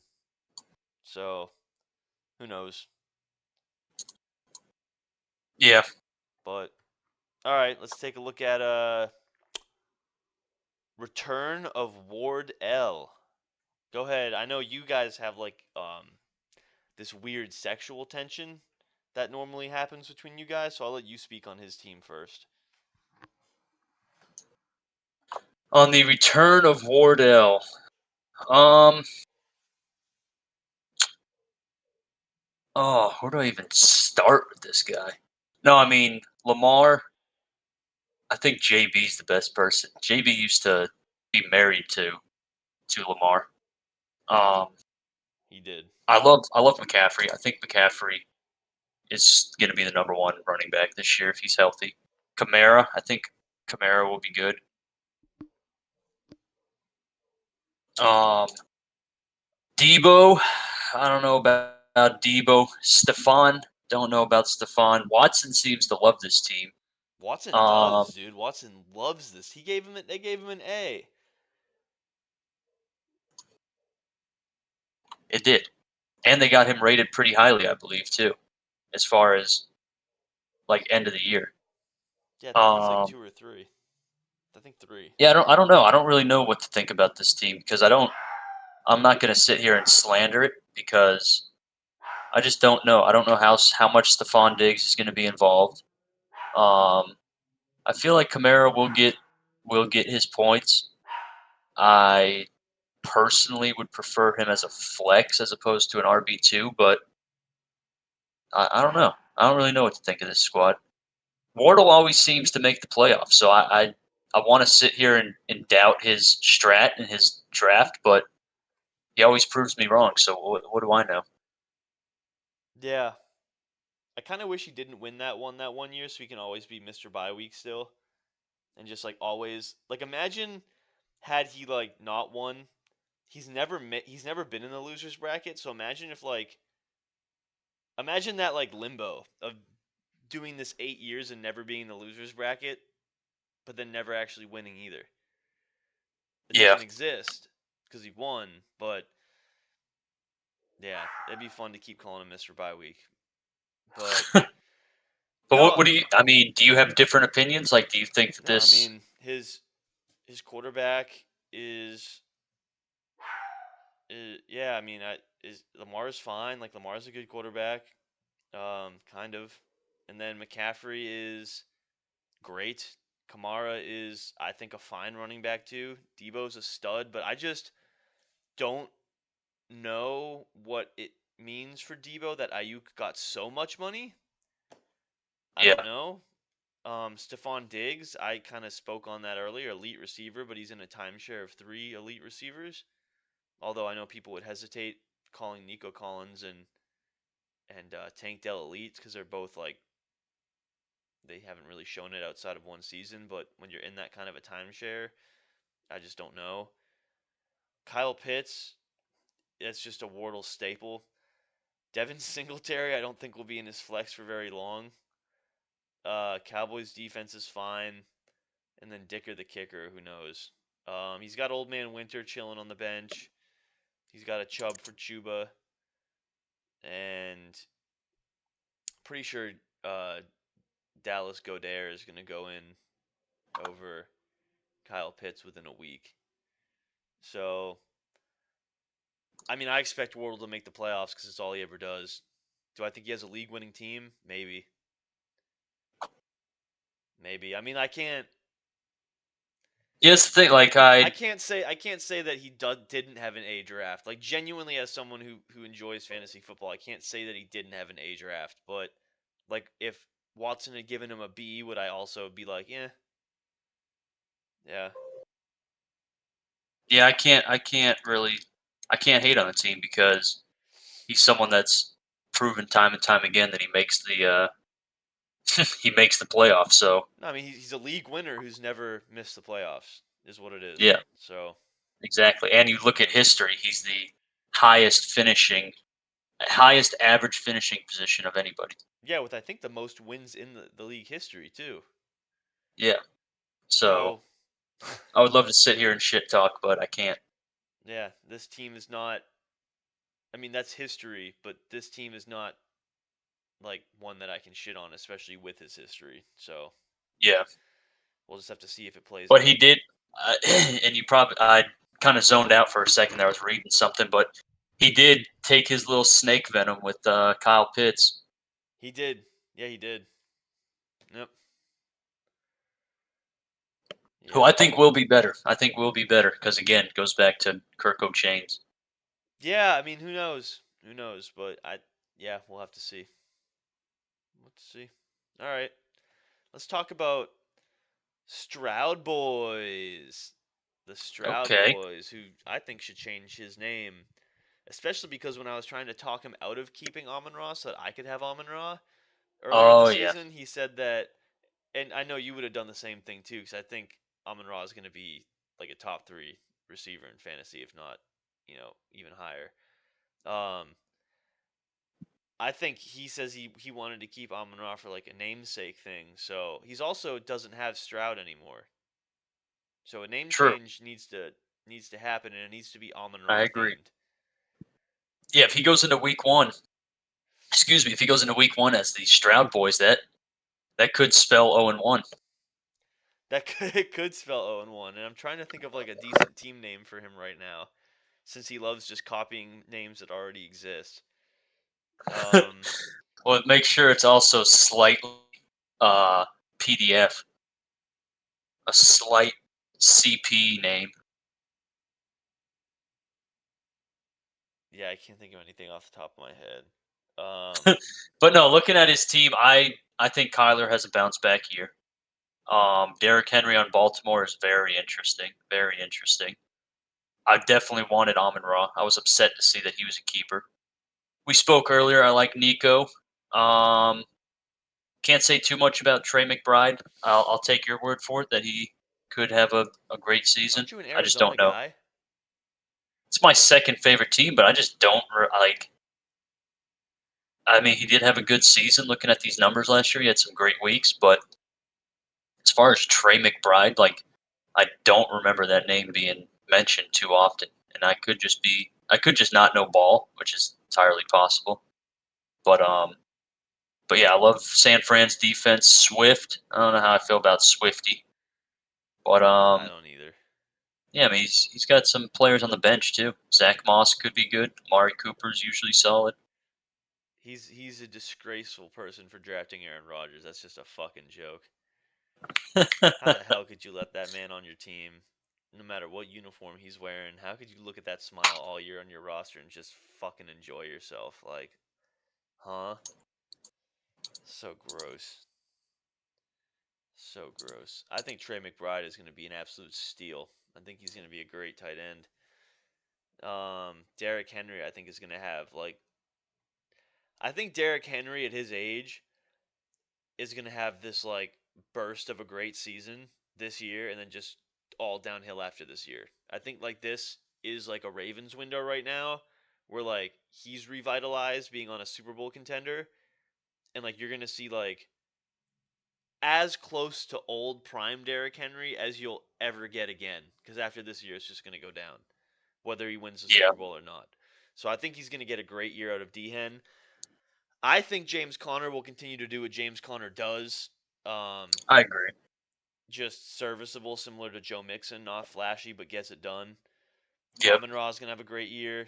So who knows? Yeah. But all right, let's take a look at Return of Ward L. Go ahead. I know you guys have this weird sexual tension that normally happens between you guys, so I'll let you speak on his team first. On the return of Wardell, um, where do I even start with this guy? No, I mean Lamar. I think JB's the best person. JB used to be married to Lamar. Um, He did. I love McCaffrey. I think McCaffrey is going to be the number one running back this year if he's healthy. Kamara, I think Kamara will be good. Um, Debo, I don't know about Debo. Stephon, don't know about Stephon. Watson seems to love this team. Watson Um, does, dude. Watson loves this. They gave him an A. it did, and they got him rated pretty highly, I believe, too. as far as like end of the year. Yeah, I think he's like Um, 2 or 3. I think 3. yeah, I don't know. I don't really know what to think about this team because I'm not going to sit here and slander it because I just don't know. I don't know how much Stephon Diggs is going to be involved. I feel like Kamara will get his points. I personally would prefer him as a flex as opposed to an RB2, but I don't know. I don't really know what to think of this squad. Wardle always seems to make the playoffs, so I want to sit here and doubt his strat and his draft, but he always proves me wrong. So what do I know? Yeah. I kind of wish he didn't win that one year so he can always be Mr. Bye Week still. And just like always, like imagine had he like not won, he's never been in the losers bracket, so imagine that like limbo of doing this 8 years and never being in the losers bracket, but then never actually winning either. It Yeah. doesn't exist because he won, but yeah, it'd be fun to keep calling him Mr. Bye Week. But But no, what do you? I mean, do you have different opinions? Like, do you think that no, I this? mean his quarterback is, yeah, I mean is Lamar's fine. Like Lamar's a good quarterback, kind of, and then McCaffrey is great. Kamara is, I think, a fine running back too. Debo's a stud, but I just don't know what it means for Debo that Ayuk got so much money. I don't Yeah, know. Stephon Diggs, I kind of spoke on that earlier. Elite receiver, but he's in a timeshare of 3 elite receivers. Although I know people would hesitate calling Nico Collins and Tank Dell elites because they're both like they haven't really shown it outside of one season. But when you're in that kind of a timeshare, I just don't know. Kyle Pitts, that's just a Wardle staple. Devin Singletary, I don't think will be in his flex for very long. Cowboys defense is fine, and then Dicker the kicker, who knows? He's got Old Man Winter chilling on the bench. He's got a Chubb for Chuba, and pretty sure uh, Dallas Goddard is going to go in over Kyle Pitts within a week. So, I mean, I expect Wardle to make the playoffs because it's all he ever does. Do I think he has a league-winning team? Maybe. Maybe. I mean, yeah. It's the thing. Like I can't say that he didn't have an A draft. Like genuinely, as someone who enjoys fantasy football, I can't say that he didn't have an A draft. But like, if Watson had given him a B, would I also be like, yeah, yeah, I can't hate on the team because he's someone that's proven time and time again that he makes the he makes the playoffs. So no, I mean he's a league winner who's never missed the playoffs, is what it is. yeah, So exactly. And you look at history; he's the highest finishing, highest average finishing position of anybody. yeah, with I think the most wins in the league history too. Yeah. So So I would love to sit here and shit talk, but I can't. yeah, this team is not. I mean that's history, but this team is not like one that I can shit on, especially with his history. So Yeah. we'll just have to see if it plays But out. he did, and you probably I kind of zoned out for a second there. I was reading something, but he did take his little snake venom with Kyle Pitts, He did. Yeah, he did. Yep. who I Yep. think will be better. I think will be better because again, it goes back to Kirk O'Chains. Yeah, I mean, who knows? Who knows? But yeah, we'll have to see. Let's see. All right. Let's talk about Stroud Boys. The Stroud Okay. Boys, who I think should change his name, especially because when I was trying to talk him out of keeping Amon Ra so that I could have Amon Ra earlier in the Oh yeah. season, he said that, and I know you would have done the same thing too, because I think Amon Ra is going to be like a top 3 receiver in fantasy, if not, even higher. Um, I think he says he wanted to keep Amon Ra for like a namesake thing. So he's also doesn't have Stroud anymore. So a name True. change needs to happen, and it needs to be Amon I Ra agree. themed. Yeah, if he goes into week one excuse me, if he goes into week 1 as the Stroud boys, that could spell 0-1. That could spell 0-1, and I'm trying to think of like a decent team name for him right now, since he loves just copying names that already exist. Well, make sure it's also slightly PDF, a slight CP name. Yeah, I can't think of anything off the top of my head. But no, looking at his team, I think Kyler has a bounce back year. Derrick Henry on Baltimore is very interesting. Very interesting. I definitely wanted Amon-Ra. I was upset to see that he was a keeper. We spoke earlier. I like Nico. Can't say too much about Trey McBride. I'll take your word for it that he could have a great season. Aren't you an I just Arizona don't know. guy? It's my second favorite team, but I just don't like. I mean, he did have a good season. Looking at these numbers last year, he had some great weeks. But as far as Trey McBride, like, I don't remember that name being mentioned too often, and I could just not know ball, which is entirely possible. But yeah, I love San Fran's defense. Swift, I don't know how I feel about Swifty, but I don't either. yeah, I mean he's got some players on the bench too. Zach Moss could be good. Amari Cooper's usually solid. He's a disgraceful person for drafting Aaron Rodgers. That's just a fucking joke. How the hell could you let that man on your team, no matter what uniform he's wearing? How could you look at that smile all year on your roster and just fucking enjoy yourself? Like, huh? So gross. So gross. I think Trey McBride is going to be an absolute steal. I think he's going to be a great tight end. Derrick Henry, I think, is going to have, like, I think Derrick Henry at his age is going to have this, like, burst of a great season this year and then just all downhill after this year. I think, like, this is like a Ravens window right now where, like, he's revitalized being on a Super Bowl contender, and, like, you're going to see, like, as close to old prime Derrick Henry as you'll ever get again. Because after this year, it's just going to go down, whether he wins the Yeah, Super Bowl or not. So I think he's going to get a great year out of D-Hen. I think James Conner will continue to do what James Conner does. I agree. Just serviceable, similar to Joe Mixon, not flashy, but gets it done. Yep. Amon-Ra is going to have a great year.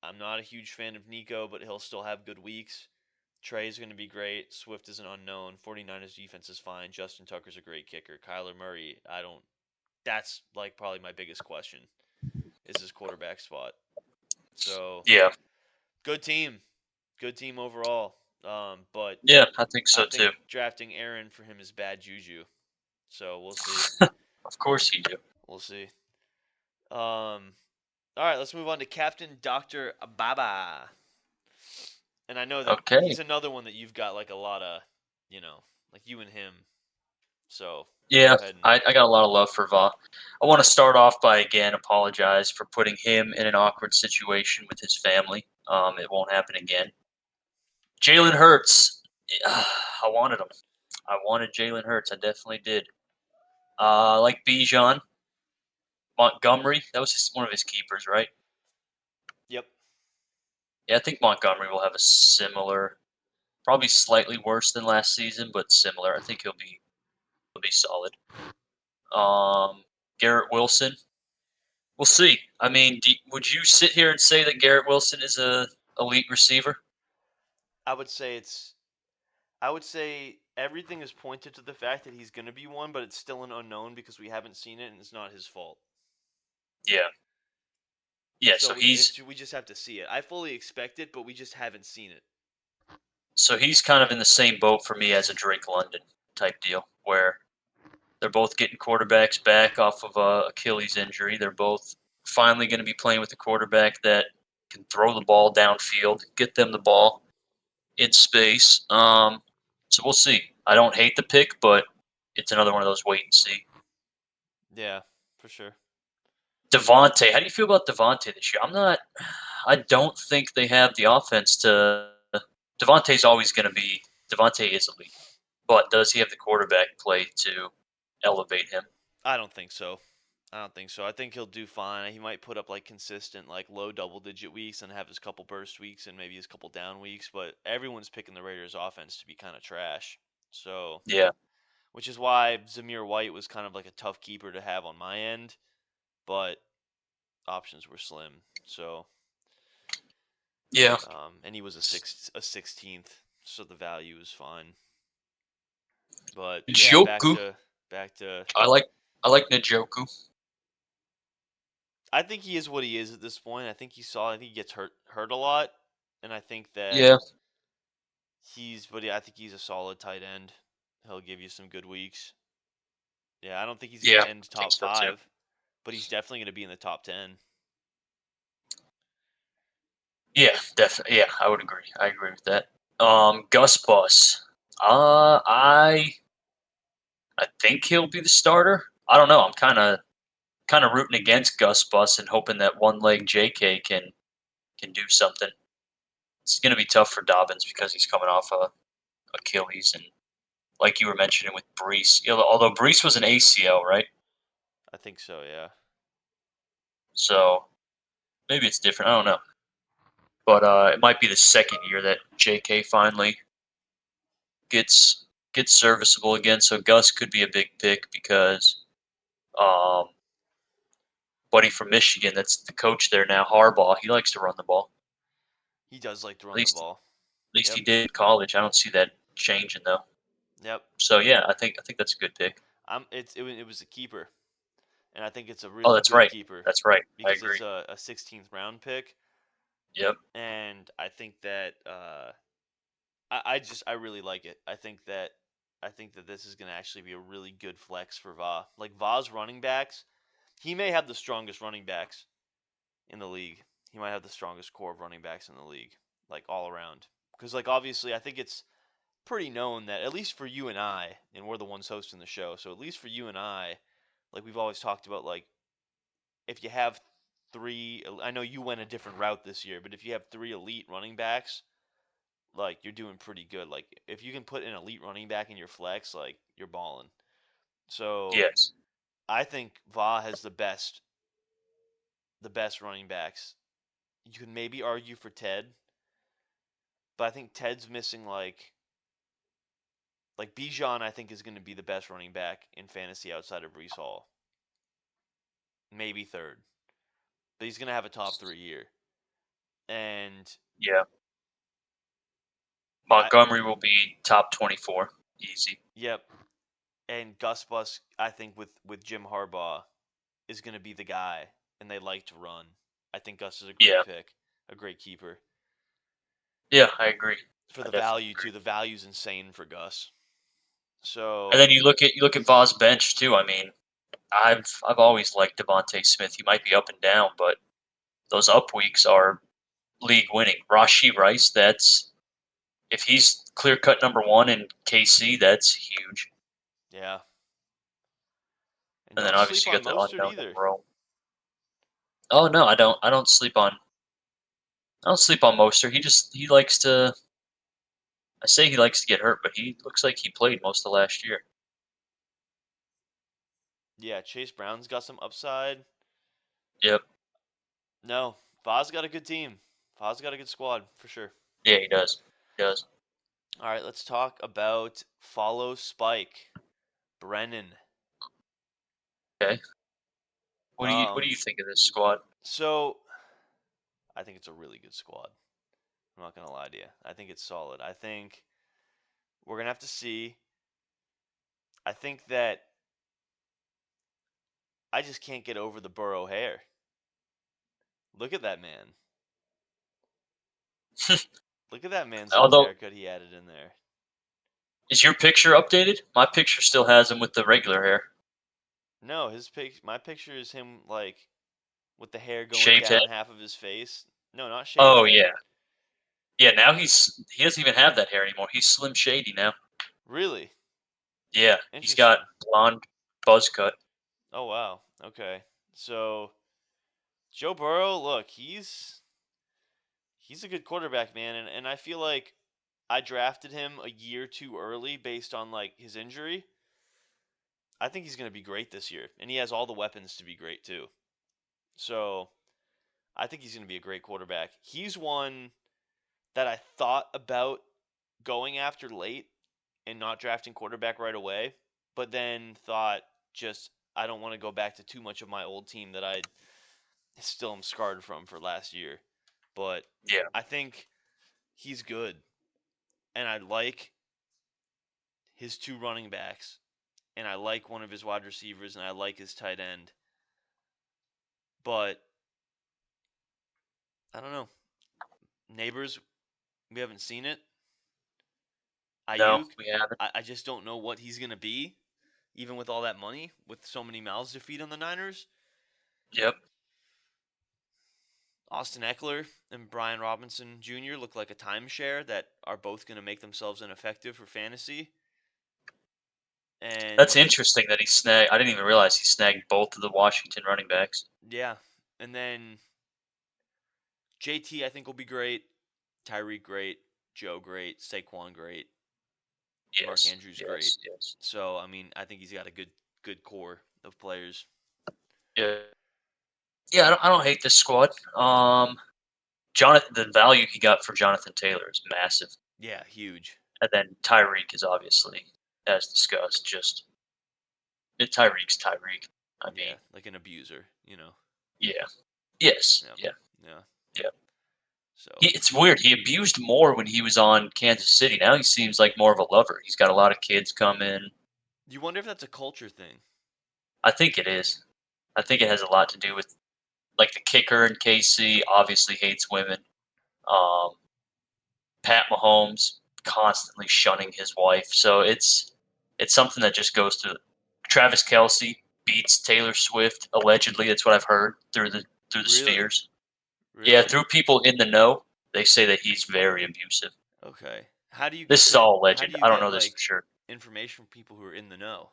I'm not a huge fan of Nico, but he'll still have good weeks. Trey's going to be great. Swift is an unknown. 49ers defense is fine. Justin Tucker's a great kicker. Kyler Murray, that's like probably my biggest question is his quarterback spot. So, Yeah. good team. Good team overall. But Yeah, I think so I think too. drafting Aaron for him is bad juju. So, we'll see. Of course you do. We'll see. All right, let's move on to Captain Dr. Baba. And I know that Okay. he's another one that you've got like a lot of, like you and him. So Yeah, go ahead and I got a lot of love for Va. I want to start off by again apologize for putting him in an awkward situation with his family. It won't happen again. Jalen Hurts, I wanted him. I wanted Jalen Hurts. I definitely did. Like Bijan, Montgomery. That was one of his keepers, right? yep. Yeah, I think Montgomery will have a similar, probably slightly worse than last season, but similar. I think he'll be solid. Garrett Wilson. We'll see. I mean, would you sit here and say that Garrett Wilson is a elite receiver? I would say everything is pointed to the fact that he's going to be one, but it's still an unknown because we haven't seen it and it's not his fault. Yeah. Yeah, So so we just have to see it. I fully expect it, but we just haven't seen it. he's kind of in the same boat for me as a Drake London type deal, where they're both getting quarterbacks back off of a Achilles injury. They're both finally going to be playing with a quarterback that can throw the ball downfield, get them the ball in space. So we'll see. I don't hate the pick, but it's another one of those wait and see. Yeah, for sure. Devontae, how do you feel about Devontae this year? I don't think they have the offense to. Devontae's always going to be. Devontae is elite, but does he have the quarterback play to elevate him? I don't think so. I don't think so. I think he'll do fine. He might put up like consistent, like low double-digit weeks and have his couple burst weeks and maybe his couple down weeks. But everyone's picking the Raiders' offense to be kind of trash. So, Yeah, which is why Zamir White was kind of like a tough keeper to have on my end, but options were slim. So, yeah. and he was a 16th, so the value is fine. But yeah, Njoku. back to. I like I like Njoku. I think he is what he is at this point. I think he saw. I think he gets hurt a lot, and I think that Yeah, But yeah, I think he's a solid tight end. He'll give you some good weeks. Yeah, I don't think he's going yeah. to end I think top so too. 5, but he's definitely going to be in the top 10. Yeah, definitely. Yeah, I would agree. I agree with that. Gus Bus. I think he'll be the starter. I don't know. I'm kind of rooting against Gus Bus and hoping that one leg JK can do something. It's going to be tough for Dobbins because he's coming off a Achilles and like you were mentioning with Brees. Although Brees was an ACL, right? I think so, yeah. So maybe it's different. I don't know. But it might be the second year that JK finally gets gets serviceable again. So Gus could be a big pick because um, buddy from Michigan, that's the coach there now, Harbaugh. He likes to run the ball. He does like to At run the least ball. at least Yep. he did in college. I don't see that changing though. Yep. So yeah, I think that's a good pick. It was a keeper, and I think it's a Oh, really that's good right. keeper That's right. I because agree. it's a 16th round pick, Yep. and I think that I really like it. I think that this is going to actually be a really good flex for Va. Like Va's running backs, he may have the strongest running backs in the league. He might have the strongest core of running backs in the league, like all around. Because like obviously, I think it's pretty known that at least for you and I, and we're the ones hosting the show, so at least for you and I, like we've always talked about, like if you have three, I know you went a different route this year, but if you have three elite running backs, like you're doing pretty good. Like if you can put an elite running back in your flex, like you're balling. So Yes. I think Va has the best running backs. You can maybe argue for Ted, but I think Ted's missing like Bijan. I think is going to be the best running back in fantasy outside of Brees Hall, maybe third, but he's going to have a top 3 year. And Yeah. I Montgomery will be top 24. Easy. yep, and Gus Bus I think with Jim Harbaugh is going to be the guy, and they like to run. I think Gus is a great Yeah. pick, a great keeper Yeah, I agree. for I the definitely value agree. too. The value's insane for Gus. And So then you look at Vaugh's bench too. I mean, I've always liked Devontae Smith. He might be up and down, but those up weeks are league winning. Rashi Rice, that's if he's clear cut number one in KC, that's huge. yeah, and And then don't sleep obviously you on got the Mostert unknown in either. Rome. Oh no, I don't. I don't sleep on Moster. He likes to. I say he likes to get hurt, but he looks like he played most of last year. Yeah, Chase Brown's got some upside. Yep. No, Vaz got a good team. Vaz got a good squad for sure. Yeah, he does. He does. All right, let's talk about follow Spike Brennan. Okay. What do you Um, think of this squad? so I think it's a really good squad. I'm not gonna lie to you. I think it's solid. I think we're gonna have to see. I think that I just can't get over the Burrow hair. Look at that man. Look at that man's little Although, haircut he added in there. is your picture updated? My picture still has him with the regular hair, No, my picture is him like with the hair going shaved head. down half of his face. No, not shaved Oh head. yeah, yeah. Now he doesn't even have that hair anymore. He's Slim Shady now. Really? Yeah, he's got Interesting. blonde buzz cut. Oh wow. Okay. So Joe Burrow, look, he's a good quarterback, man, and I feel like I drafted him a year too early based on like his injury. I think he's going to be great this year, and he has all the weapons to be great too. So I think he's going to be a great quarterback. He's one that I thought about going after late and not drafting quarterback right away, but then thought just I don't want to go back to too much of my old team that I still am scarred from for last year. But Yeah. I think he's good, and I like his two running backs, and I like one of his wide receivers, and I like his tight end. But I don't know. Neighbors, we haven't seen it. No, Ayuk, we haven't. I just don't know what he's going to be, even with all that money, with so many mouths to feed on the Niners. Yep. Austin Eckler and Brian Robinson Jr. look like a timeshare that are both going to make themselves ineffective for fantasy. And That's interesting that he snagged. I didn't even realize he snagged both of the Washington running backs. yeah, and then JT I think will be great. Tyreek great. Joe great. Saquon great. Mark Yes, Andrews great. yes, yes. So I mean, I think he's got a good core of players. Yeah, yeah. I don't hate this squad. Jonathan, the value he got for Jonathan Taylor is massive, Yeah, huge. and then Tyreek is obviously, as discussed, just Tyreek's Tyreek. I mean, Yeah, like an abuser, you know. yeah, yes, Yeah. yeah, Yeah. yeah. So It's weird. He abused more when he was on Kansas City. Now he seems like more of a lover. He's got a lot of kids coming. you wonder if that's a culture thing. I think it is. I think it has a lot to do with like the kicker in KC obviously hates women. Um, Pat Mahomes constantly shunning his wife. So it's something that just goes through. Travis Kelsey beats Taylor Swift allegedly. That's what I've heard through the Really? spheres. Yeah, Really? through people in the know, they say that he's very abusive. Okay. How do you get This is that? all How do alleged. you I don't get know this for like sure. information from people who are in the know?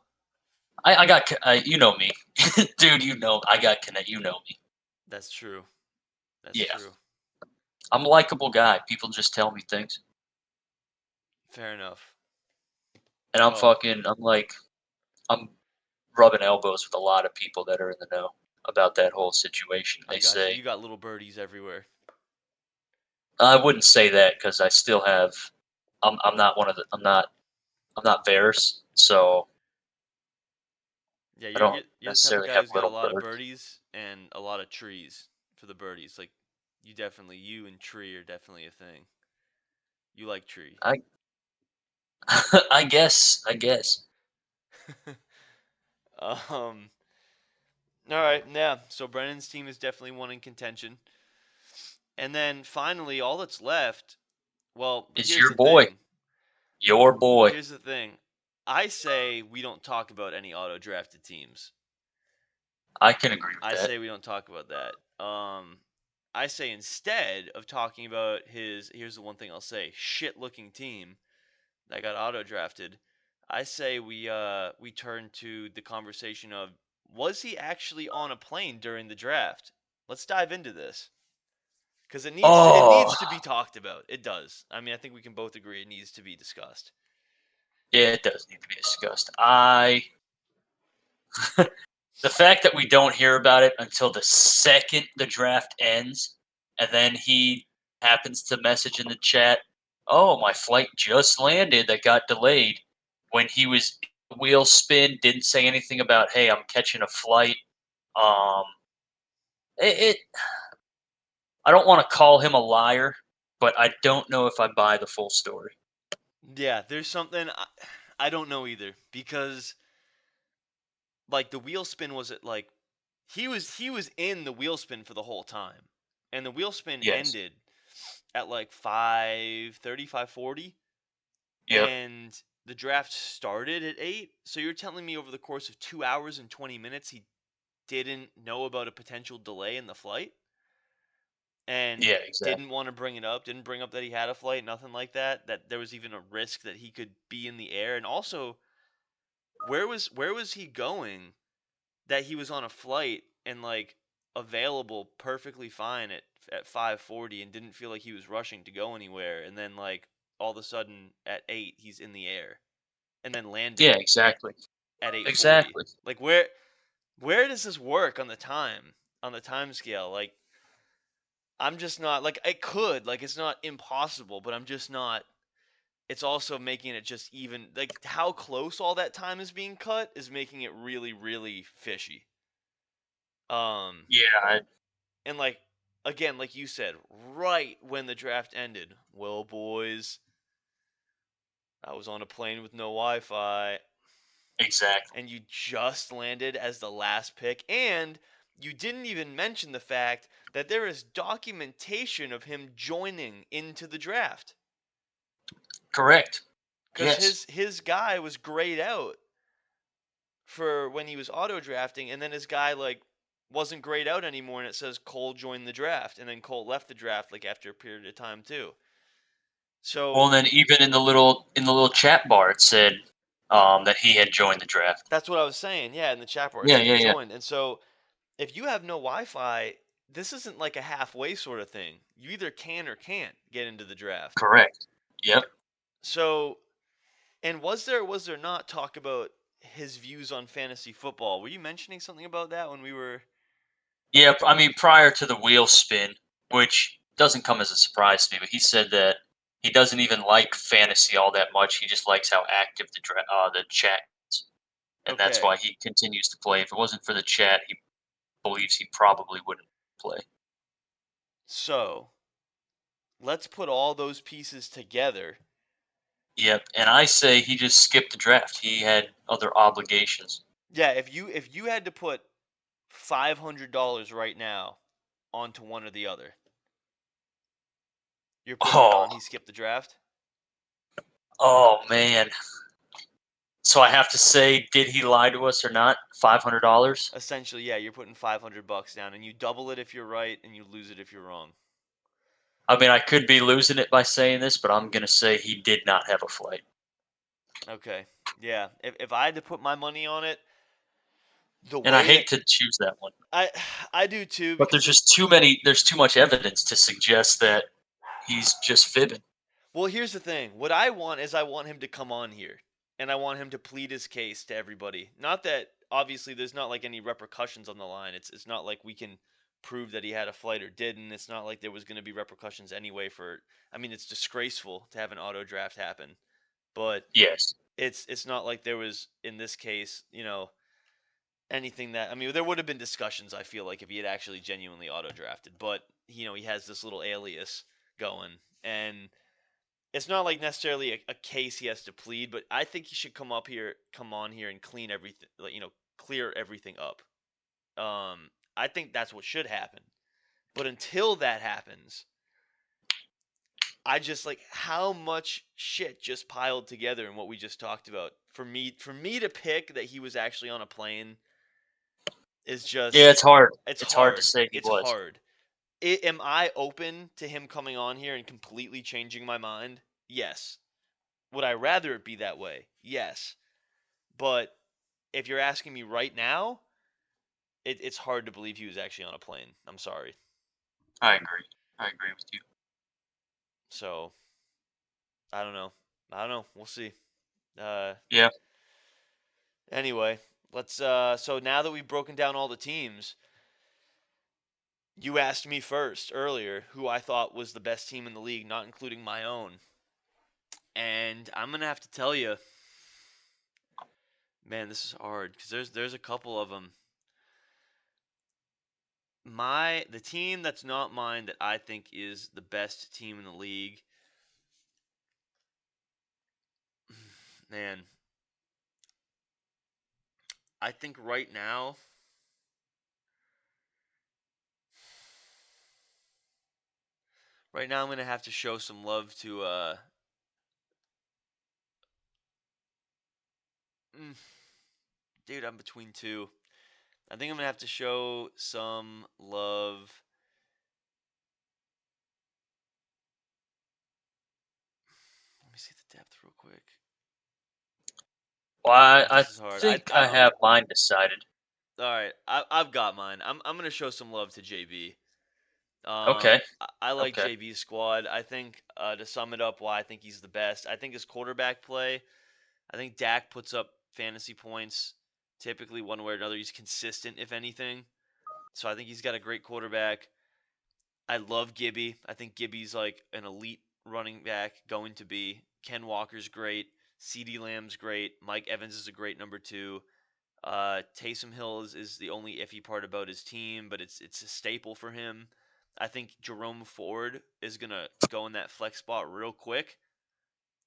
I got you know me, dude. You know I got connect. You know me. That's true. That's Yeah, true. I'm a likable guy. People just tell me things, Fair enough. and I'm Well, fucking. I'm rubbing elbows with a lot of people that are in the know about that whole situation. I They got you. say You got little birdies everywhere. I wouldn't say that because I still have. I'm not one of the. I'm not Varys, so Yeah, I you're don't you're, you're the type of necessarily guy have who's got a little lot of birds. birdies and a lot of trees for the birdies. Like you and tree are definitely a thing. You like tree. I I guess. I guess. um. All right. Yeah. So Brennan's team is definitely one in contention. And then finally, all that's left. Well, It's here's your the boy. thing. Your boy. Here's the thing. I say we don't talk about any auto drafted teams. I can agree with I that. say we don't talk about that. I say instead of talking about here's the one thing I'll say, shit looking team that got auto drafted. I say we turn to the conversation of was he actually on a plane during the draft? Let's dive into this because it Oh, needs to be talked about. It does. I mean, I think we can both agree it needs to be discussed. yeah, it does need to be discussed. The fact that we don't hear about it until the second the draft ends, and then he happens to message in the chat, "Oh, my flight just landed that got delayed." When he was wheel spin, didn't say anything about, "Hey, I'm catching a flight." Um, it I don't want to call him a liar, but I don't know if I buy the full story. Yeah, there's something I don't know either because like the wheel spin was it like he was in the wheel spin for the whole time. And the wheel spin Yes. ended at like 5:30, 5:40 Yep. and the draft started at 8. So you're telling me over the course of 2 hours and 20 minutes he didn't know about a potential delay in the flight and Yeah, exactly. didn't want to bring it up, didn't bring up that he had a flight, nothing like that, that there was even a risk that he could be in the air. And also, where was he going that he was on a flight and like available perfectly fine at 5:40 and didn't feel like he was rushing to go anywhere, and then like all of a sudden at 8 he's in the air and then landed. Yeah, exactly. at 8:40. Exactly. Like where does this work on the time scale? Like I'm just not like it could like it's not impossible, but I'm just not. It's also making it just even like how close all that time is being cut is making it really really fishy. Um Yeah, and like again like you said right when the draft ended, well boys, I was on a plane with no Wi-Fi exactly. and you just landed as the last pick and you didn't even mention the fact that there is documentation of him joining into the draft Correct. cuz Yes. his guy was grayed out for when he was auto drafting and then his guy like wasn't grayed out anymore and it says Cole joined the draft and then Cole left the draft like after a period of time too. Well, So and then even in the little chat bar, it said that he had joined the draft. that's what I was saying. Yeah, in the chat bar it Yeah, said he yeah, yeah. joined. And so if you have no Wi-Fi, this isn't like a halfway sort of thing. You either can or can't get into the draft. Correct. Yep. So, and was there not talk about his views on fantasy football? Were you mentioning something about that when we were Yeah, I mean, prior to the wheel spin, which doesn't come as a surprise to me, but he said that he doesn't even like fantasy all that much. He just likes how active the chat is, and that's okay? why he continues to play. If it wasn't for the chat, he believes he probably wouldn't play. So, let's put all those pieces together. Yep, and I say he just skipped the draft. He had other obligations. Yeah, if you had to put $500 right now onto one or the other, you're putting it Oh, on he skipped the draft? oh man. So I have to say, did he lie to us or not? $500. Essentially, yeah, you're putting $500 down and you double it if you're right and you lose it if you're wrong. I mean, I could be losing it by saying this, but I'm gonna say he did not have a flight. Okay. Yeah. If I had to put my money on it, the And I way that hate to choose that one, I I do too but because there's just too many. There's too much evidence to suggest that he's just fibbing. well, here's the thing. What I want is I want him to come on here and I want him to plead his case to everybody. Not that obviously there's not like any repercussions on the line. It's not like we can prove that he had a flight or didn't. It's not like there was going to be repercussions anyway for I mean, it's disgraceful to have an auto draft happen, but Yes. it's not like there was in this case, anything that I mean, there would have been discussions. I feel like if he had actually genuinely auto drafted, but he has this little alias going, and it's not like necessarily a case he has to plead. But I think he should come on here, and clean everything, like clear everything up. I think that's what should happen. But until that happens, I just like how much shit just piled together in what we just talked about. For me to pick that he was actually on a plane is Yeah, just it's hard. it's It's hard to hard. say he It's was. hard. Am I open to him coming on here and completely changing my mind? Yes. Would I rather it be that way? Yes. But if you're asking me right now, it's hard to believe he was actually on a plane. I'm sorry. I agree. I agree with you. So I don't know. I don't know. We'll see. Uh, Yeah. anyway, let's. So now that we've broken down all the teams, you asked me first earlier who I thought was the best team in the league, not including my own. And I'm gonna have to tell you, man, this is hard because there's a couple of them. The team that's not mine that I think is the best team in the league, man. I think right now I'm gonna have to show some love to mm, dude. I'm between two. I think I'm gonna have to show some love. Let me see the depth real quick. Well, I This is hard. think I have mine decided. All right. I've got mine. I'm gonna show some love to JB. Okay. I like Okay. JB's squad. I think to sum it up, why I think he's the best. I think his quarterback play. I think Dak puts up fantasy points, typically one way or another. He's consistent, if anything. So I think he's got a great quarterback. I love Gibby. I think Gibby's like an elite running back, going to be. Ken Walker's great. CeeDee Lamb's great. Mike Evans is a great number 2. Taysom Hill is the only iffy part about his team, but it's a staple for him. I think Jerome Ford is gonna go in that flex spot real quick.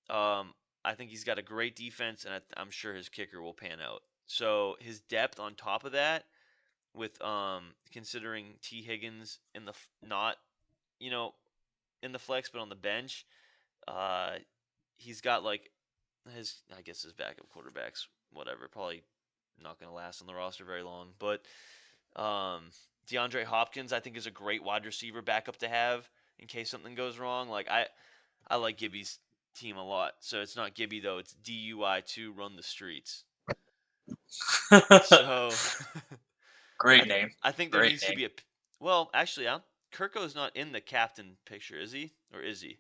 I think he's got a great defense, and I'm sure his kicker will pan out. So his depth on top of that, with considering T Higgins in the not you know in the flex but on the bench, uh, he's got like I guess his backup quarterbacks, whatever, probably not going to last on the roster very long. But DeAndre Hopkins, I think, is a great wide receiver backup to have in case something goes wrong. Like I like Gibby's team a lot. So it's not Gibby though; it's DUI2 Run the Streets. So Great name. I think there Great needs to name. be a. Well, actually, Kirko's not in the captain picture, is he? Or is he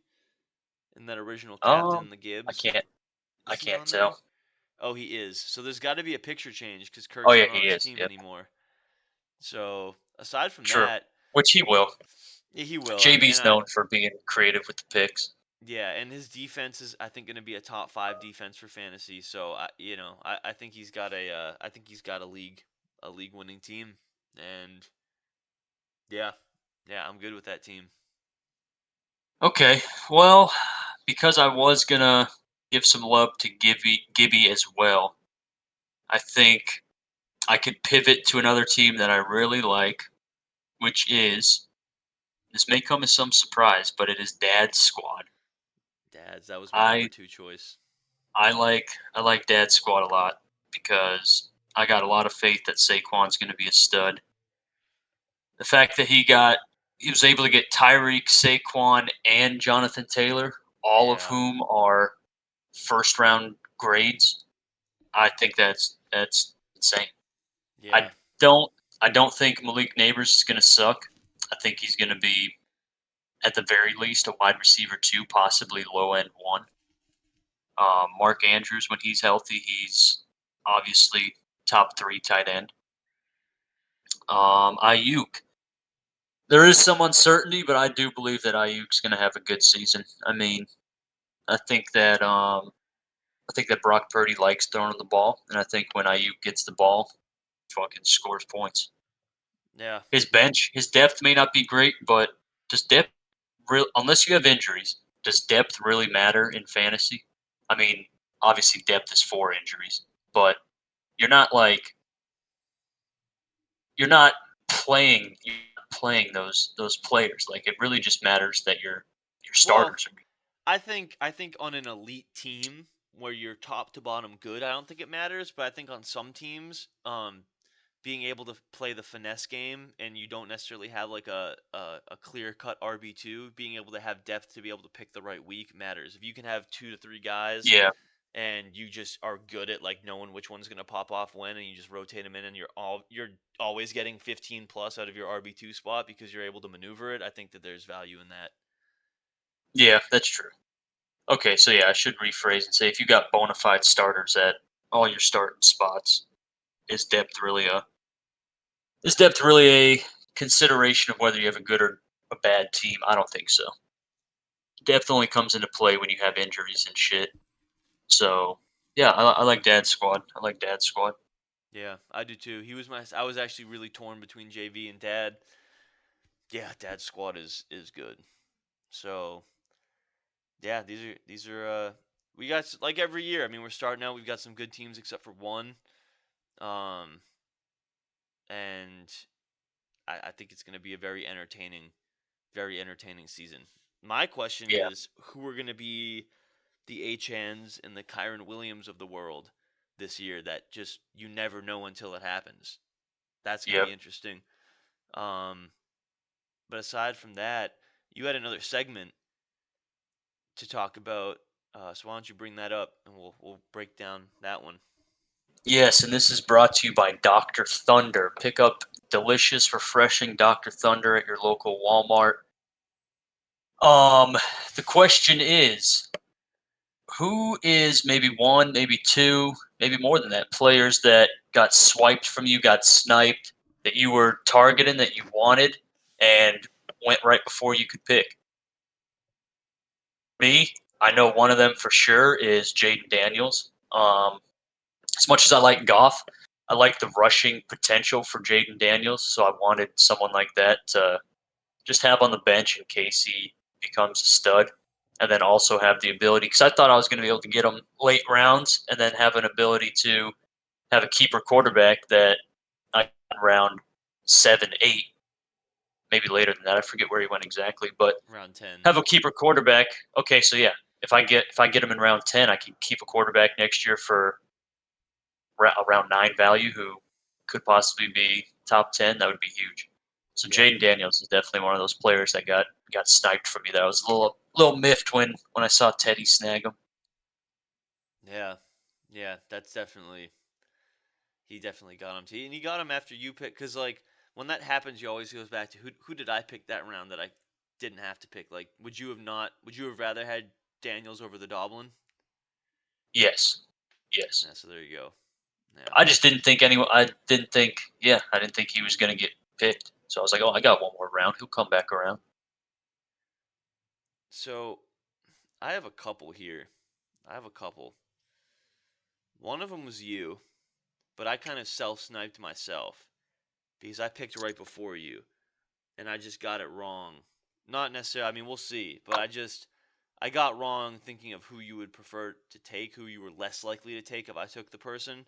in that original captain, the I Gibbs? can't. I Is he can't on there? tell. Oh, he is. So there's got to be a picture change because Oh Kirk's yeah, not on he his is. team Yep. anymore. So aside from True. that, Which he will. yeah, he will. JB's known for being creative with the picks. Yeah, and his defense is, I think, going to be a top 5 defense for fantasy. So I think he's got a league winning team, and yeah, I'm good with that team. Okay. Well, because I was gonna give some love to Gibby as well, I think I could pivot to another team that I really like, which is this may come as some surprise, but it is Dad's squad. That was my number I 2 choice. I like Dad's squad a lot because I got a lot of faith that Saquon's going to be a stud. The fact that he was able to get Tyreek, Saquon, and Jonathan Taylor, all of Yeah, whom are first round grades, I think that's insane. yeah, I don't I don't think Malik Neighbors is going to suck. I think he's going to be at the very least a wide receiver 2, possibly low end 1. Mark Andrews, when he's healthy, he's obviously top 3 tight end. Ayuk. There is some uncertainty, but I do believe that Ayuk's going to have a good season. I mean, I think that Brock Purdy likes throwing the ball, and I think when Ayuk gets the ball, fucking scores points. yeah. His depth may not be great, but does depth unless you have injuries, does depth really matter in fantasy? I mean, obviously depth is for injuries, but you're not like you're not playing those players. Like it really just matters that your Well, starters are good. I think on an elite team where you're top to bottom good, I don't think it matters. But I think on some teams, being able to play the finesse game and you don't necessarily have like a clear cut RB2, being able to have depth to be able to pick the right week matters. If you can have 2 to 3 guys Yeah, and you just are good at like knowing which one's going to pop off when, and you just rotate them in, and you're always getting 15 plus out of your RB2 spot because you're able to maneuver it. I think that there's value in that. yeah, that's true. Okay, so yeah, I should rephrase and say if you got bona fide starters at all your starting spots, is depth really a consideration of whether you have a good or a bad team? I don't think so. Depth only comes into play when you have injuries and shit. So yeah, I like Dad's squad. I like Dad's squad. Yeah, I do too. I was actually really torn between JV and Dad. Yeah, Dad's squad is good. So yeah, these are we got like every year. I mean, we're starting out. We've got some good teams except for one. Um, and I think it's going to be a very entertaining season. My question Yeah, is, who are going to be the H-Ns and the Kyron Williams of the world this year that just you never know until it happens? That's going to yep. be interesting. Um, but aside from that, you had another segment to talk about. So why don't you bring that up and we'll break down that one. Yes, and this is brought to you by Dr. Thunder. Pick up delicious, refreshing Dr. Thunder at your local Walmart. The question is, who is maybe one, maybe two, maybe more than that, players that got swiped from you, got sniped, that you were targeting, that you wanted, and went right before you could pick? Me, I know one of them for sure is Jaden Daniels. As much as I like Goff, I like the rushing potential for Jaden Daniels, so I wanted someone like that to just have on the bench in case he becomes a stud, and then also have the ability, because I thought I was going to be able to get him late rounds, and then have an ability to have a keeper quarterback that I got round 7, 8, maybe later than that. I forget where he went exactly, but Round 10. have a keeper quarterback. Okay, so yeah, if I get him in round 10, I can keep a quarterback next year for around 9 value who could possibly be top 10. That would be huge. So Yeah. Jaden Daniels is definitely one of those players that got sniped from me. That I was a little miffed when I saw Teddy snag him. Yeah. Yeah, that's definitely he definitely got him. And he got him after you pick, because like when that happens, you always goes back to who did I pick that round that I didn't have to pick. Like, would you have not? Would you have rather had Daniels over the Doblin? Yes, yes. Yeah. So there you go. Yeah. I just didn't think anyone. I didn't think. Yeah, I didn't think he was going to get picked. So I was like, oh, I got one more round. He'll come back around. So I have a couple here. I have a couple. One of them was you, but I kind of self sniped myself because I picked right before you, and I just got it wrong. Not necessarily. I mean, we'll see, but I got wrong thinking of who you would prefer to take, who you were less likely to take if I took the person.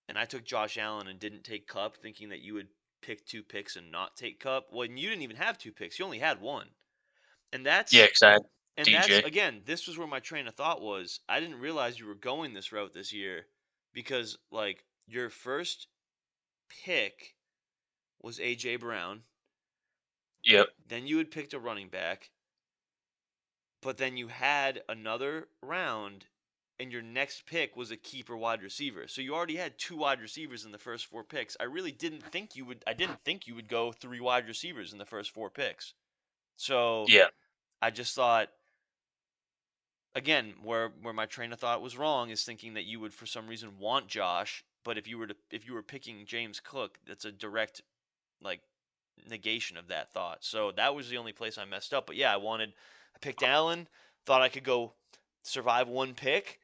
And I took Josh Allen and didn't take Cup, thinking that you would pick 2 picks and not take Cup. Well, you didn't even have 2 picks; you only had one. And Yeah, that's because I had and that's DJ. again, this was where my train of thought was. I didn't realize you were going this route this year because like your first pick was AJ Brown, Yep. then you had picked a running back, but then you had another round and your next pick was a keeper wide receiver. So you already had 2 wide receivers in the first 4 picks. I didn't think you would go 3 wide receivers in the first 4 picks. So Yeah. I just thought, again, where my train of thought was wrong is thinking that you would for some reason want Josh, but if you were picking James Cook, that's a direct like negation of that thought. So that was the only place I messed up. But yeah, I picked Allen, thought I could go survive 1 pick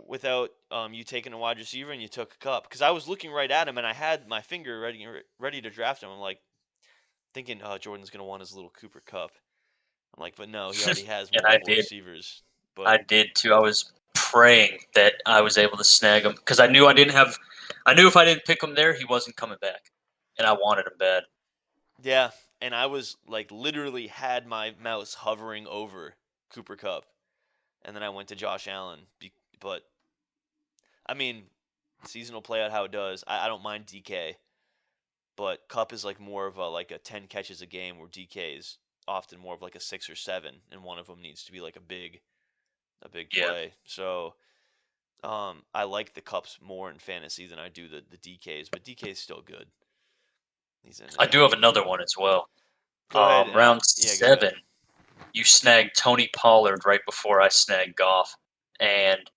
without you taking a wide receiver, and you took a Cup, because I was looking right at him and I had my finger ready to draft him. I'm like thinking, oh, Jordan's gonna want his little Cooper Cup. I'm like, but no, he already has And I multiple did. receivers. I But did too. I was praying that I was able to snag him because I knew I didn't have. I knew if I didn't pick him there, he wasn't coming back, and I wanted him bad. yeah, and I was like literally had my mouse hovering over Cooper Cup, and then I went to Josh Allen. But I mean, season will play out how it does. I don't mind DK, but Cup is like more of a 10 catches a game, where DK is often more of like a 6 or 7, and one of them needs to be like a big Yeah, play. So I like the Cups more in fantasy than I do the DKs, but DK is still good. He's in I it. do have another one as well. Go ahead. Round Yeah, go ahead. 7, you snagged Tony Pollard right before I snagged Goff, and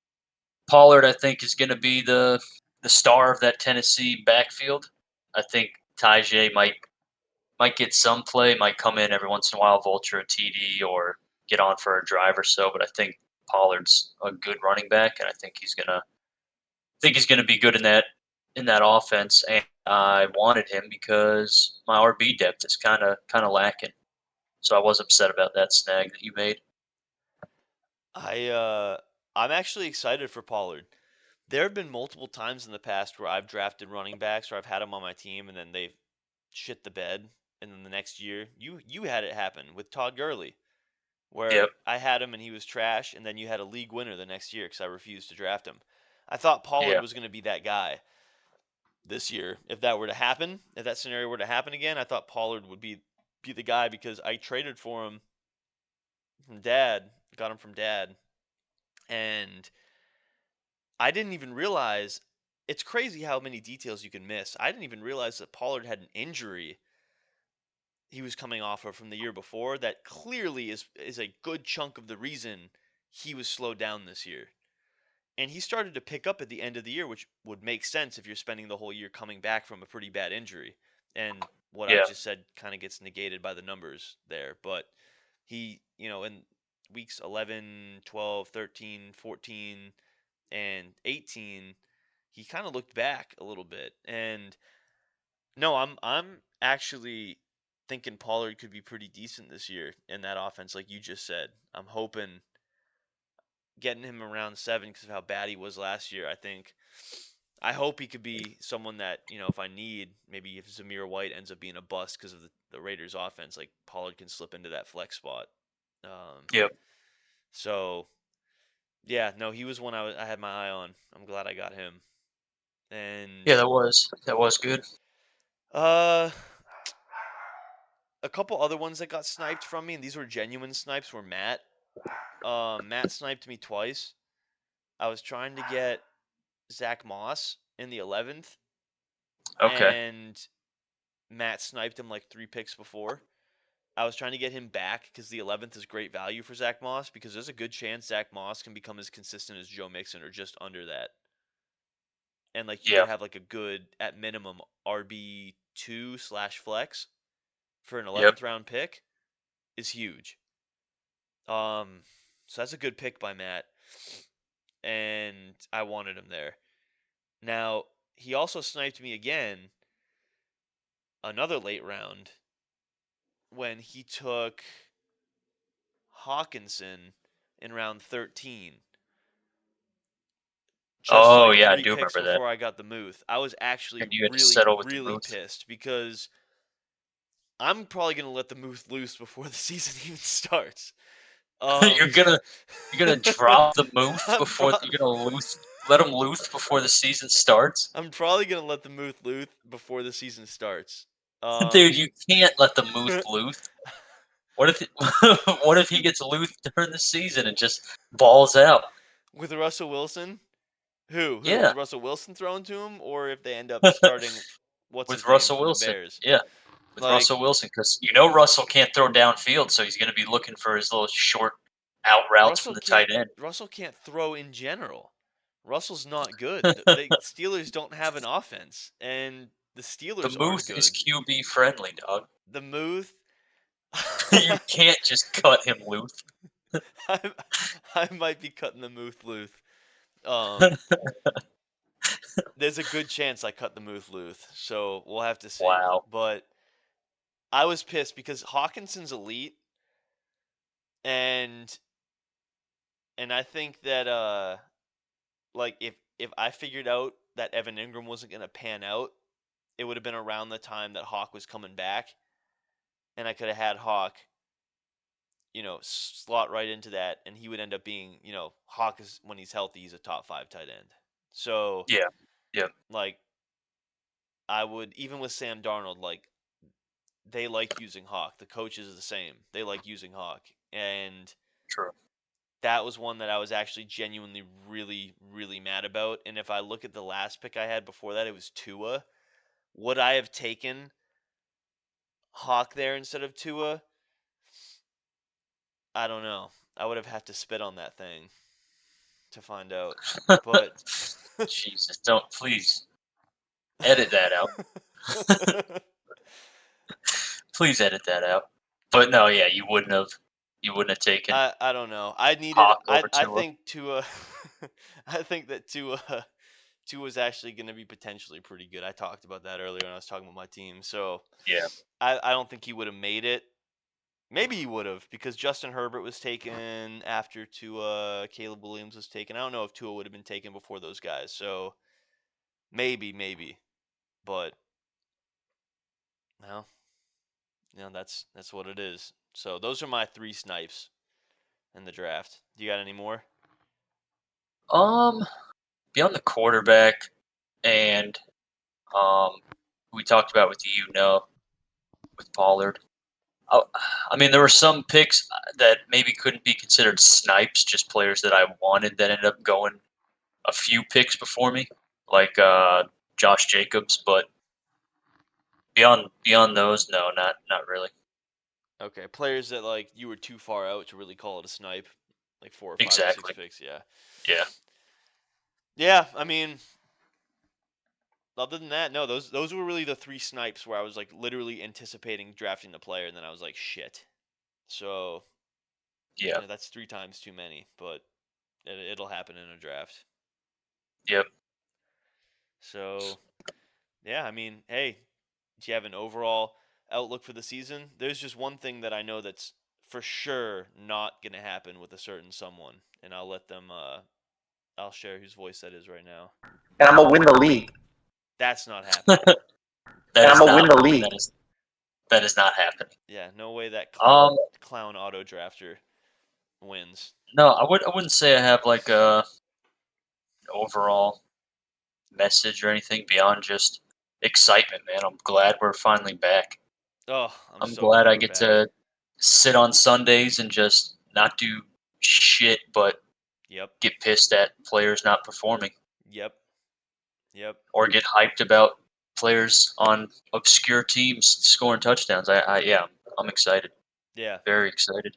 Pollard I think is going to be the star of that Tennessee backfield. I think Tajay might get some play, might come in every once in a while, vulture a TD or get on for a drive or so. But I think Pollard's a good running back, and I think he's gonna be good in that offense. And I wanted him because my RB depth is kind of lacking. So I was upset about that snag that you made. I uh I'm actually excited for Pollard. There have been multiple times in the past where I've drafted running backs or I've had them on my team and then they've shit the bed, and then the next year you had it happen with Todd Gurley, Yep. where I had him and he was trash, and then you had a league winner the next year because I refused to draft him. I thought Pollard Yeah. was going to be that guy this year. If that were to happen, if that scenario were to happen again, I thought Pollard would be the guy, because I traded for him from Dad, got him from Dad, and I didn't even realize. It's crazy how many details you can miss. I didn't even realize that Pollard had an injury he was coming off of from the year before that clearly is a good chunk of the reason he was slowed down this year. And he started to pick up at the end of the year, which would make sense if you're spending the whole year coming back from a pretty bad injury. And what I Yeah. just said kind of gets negated by the numbers there. But he, in weeks 11, 12, 13, 14, and 18, he kind of looked back a little bit. And no, I'm actually thinking Pollard could be pretty decent this year in that offense, like you just said. I'm hoping getting him around 7 because of how bad he was last year. I hope he could be someone that, if I need, maybe if Zamir White ends up being a bust because of the Raiders offense, like Pollard can slip into that flex spot. Yep. So yeah, no, he was one I had my eye on. I'm glad I got him. And Yeah, that was good. uh a couple other ones that got sniped from me, and these were genuine snipes, were Matt. Matt sniped me twice. I was trying to get Zach Moss in the 11th, Okay. and Matt sniped him like 3 picks before. I was trying to get him back because the 11th is great value for Zach Moss, because there's a good chance Zach Moss can become as consistent as Joe Mixon or just under that. And like you Yeah. could have like a good, at minimum, RB2/flex for an Yep. 11th round pick is huge. So that's a good pick by Matt, and I wanted him there. Now, he also sniped me again, another late round, when he took Hawkinson in round 13. Just Oh like yeah, I 3 picks do remember that. before I got the Muth. I was actually And you had to really, settle with the really Muth. pissed because I'm probably going to let the Muth loose before the season even starts. you're gonna you're gonna drop the Muth I'm, before pro- you're gonna let him loose before the season starts. I'm probably going to let the Muth loose before the season starts. Dude, you can't let the Muth loose. What if what if he gets loose during the season and just balls out? With Russell Wilson? Who? Yeah, With Russell Wilson thrown to him? Or if they end up starting, what's with his name, Russell from the Wilson. Bears? Yeah, with Like, Russell Wilson, because Russell can't throw downfield, so he's going to be looking for his little short out routes from Russell the can't tight end. Russell can't throw in general. Russell's not good. The Steelers don't have an offense, and the The Steelers aren't Muth is good. QB friendly, dog. The Muth, You can't just cut him loose. I, I might be cutting the Muth loose. Um, there's a good chance I cut the Muth loose, so we'll have to see. Wow. But I was pissed because Hawkinson's elite, and I think that like if I figured out that Evan Ingram wasn't gonna pan out, it would have been around the time that Hawk was coming back, and I could have had Hawk, slot right into that, and he would end up being, Hawk is, when he's healthy, he's a top 5 tight end. So Yeah. Yeah. like I would, even with Sam Darnold, like they like using Hawk. The coaches are the same. They like using Hawk, and True. that was one that I was actually genuinely really, really mad about. And if I look at the last pick I had before that, it was Tua. Would I have taken Hawk there instead of Tua? I don't know. I would have had to spit on that thing to find out. But Jesus, don't please edit that out. Please edit that out. But no, yeah, you wouldn't have taken I don't know. I needed Hawk over I Tua. think Tua I think that Tua's actually going to be potentially pretty good. I talked about that earlier when I was talking about my team. So Yeah, I don't think he would have made it. Maybe he would have, because Justin Herbert was taken after Tua, Caleb Williams was taken. I don't know if Tua would have been taken before those guys. So maybe. But well, that's what it is. So those are my 3 snipes in the draft. Do you got any more? beyond the quarterback and um, we talked about with with Pollard. I, I mean, there were some picks that maybe couldn't be considered snipes, just players that I wanted that ended up going a few picks before me, like Josh Jacobs. But beyond those, no, not really. Okay, players that like you were too far out to really call it a snipe. like 4 or 5 or 6 Exactly. picks. Yeah. Yeah. Yeah, I mean, other than that, no, those were really the 3 snipes where I was like literally anticipating drafting the player, and then I was like, shit. So Yeah. that's 3 times too many, but it'll happen in a draft. Yep. So yeah, I mean, hey, do you have an overall outlook for the season? There's just one thing that I know that's for sure not gonna happen with a certain someone, and I'll let them. I'll share whose voice that is right now. And I'm gonna win the league. That's not happening. That And is I'm gonna not. win the league. That is not happening. Yeah, no way that Um, clown auto drafter wins. no, I wouldn't say I have like a overall message or anything beyond just excitement, man. I'm glad we're finally back. Oh, I'm I'm so glad glad I we're get back. to sit on Sundays and just not do shit, but Yep. get pissed at players not performing Yep. Yep. or get hyped about players on obscure teams scoring touchdowns. Yeah, I'm excited. Yeah. Very excited.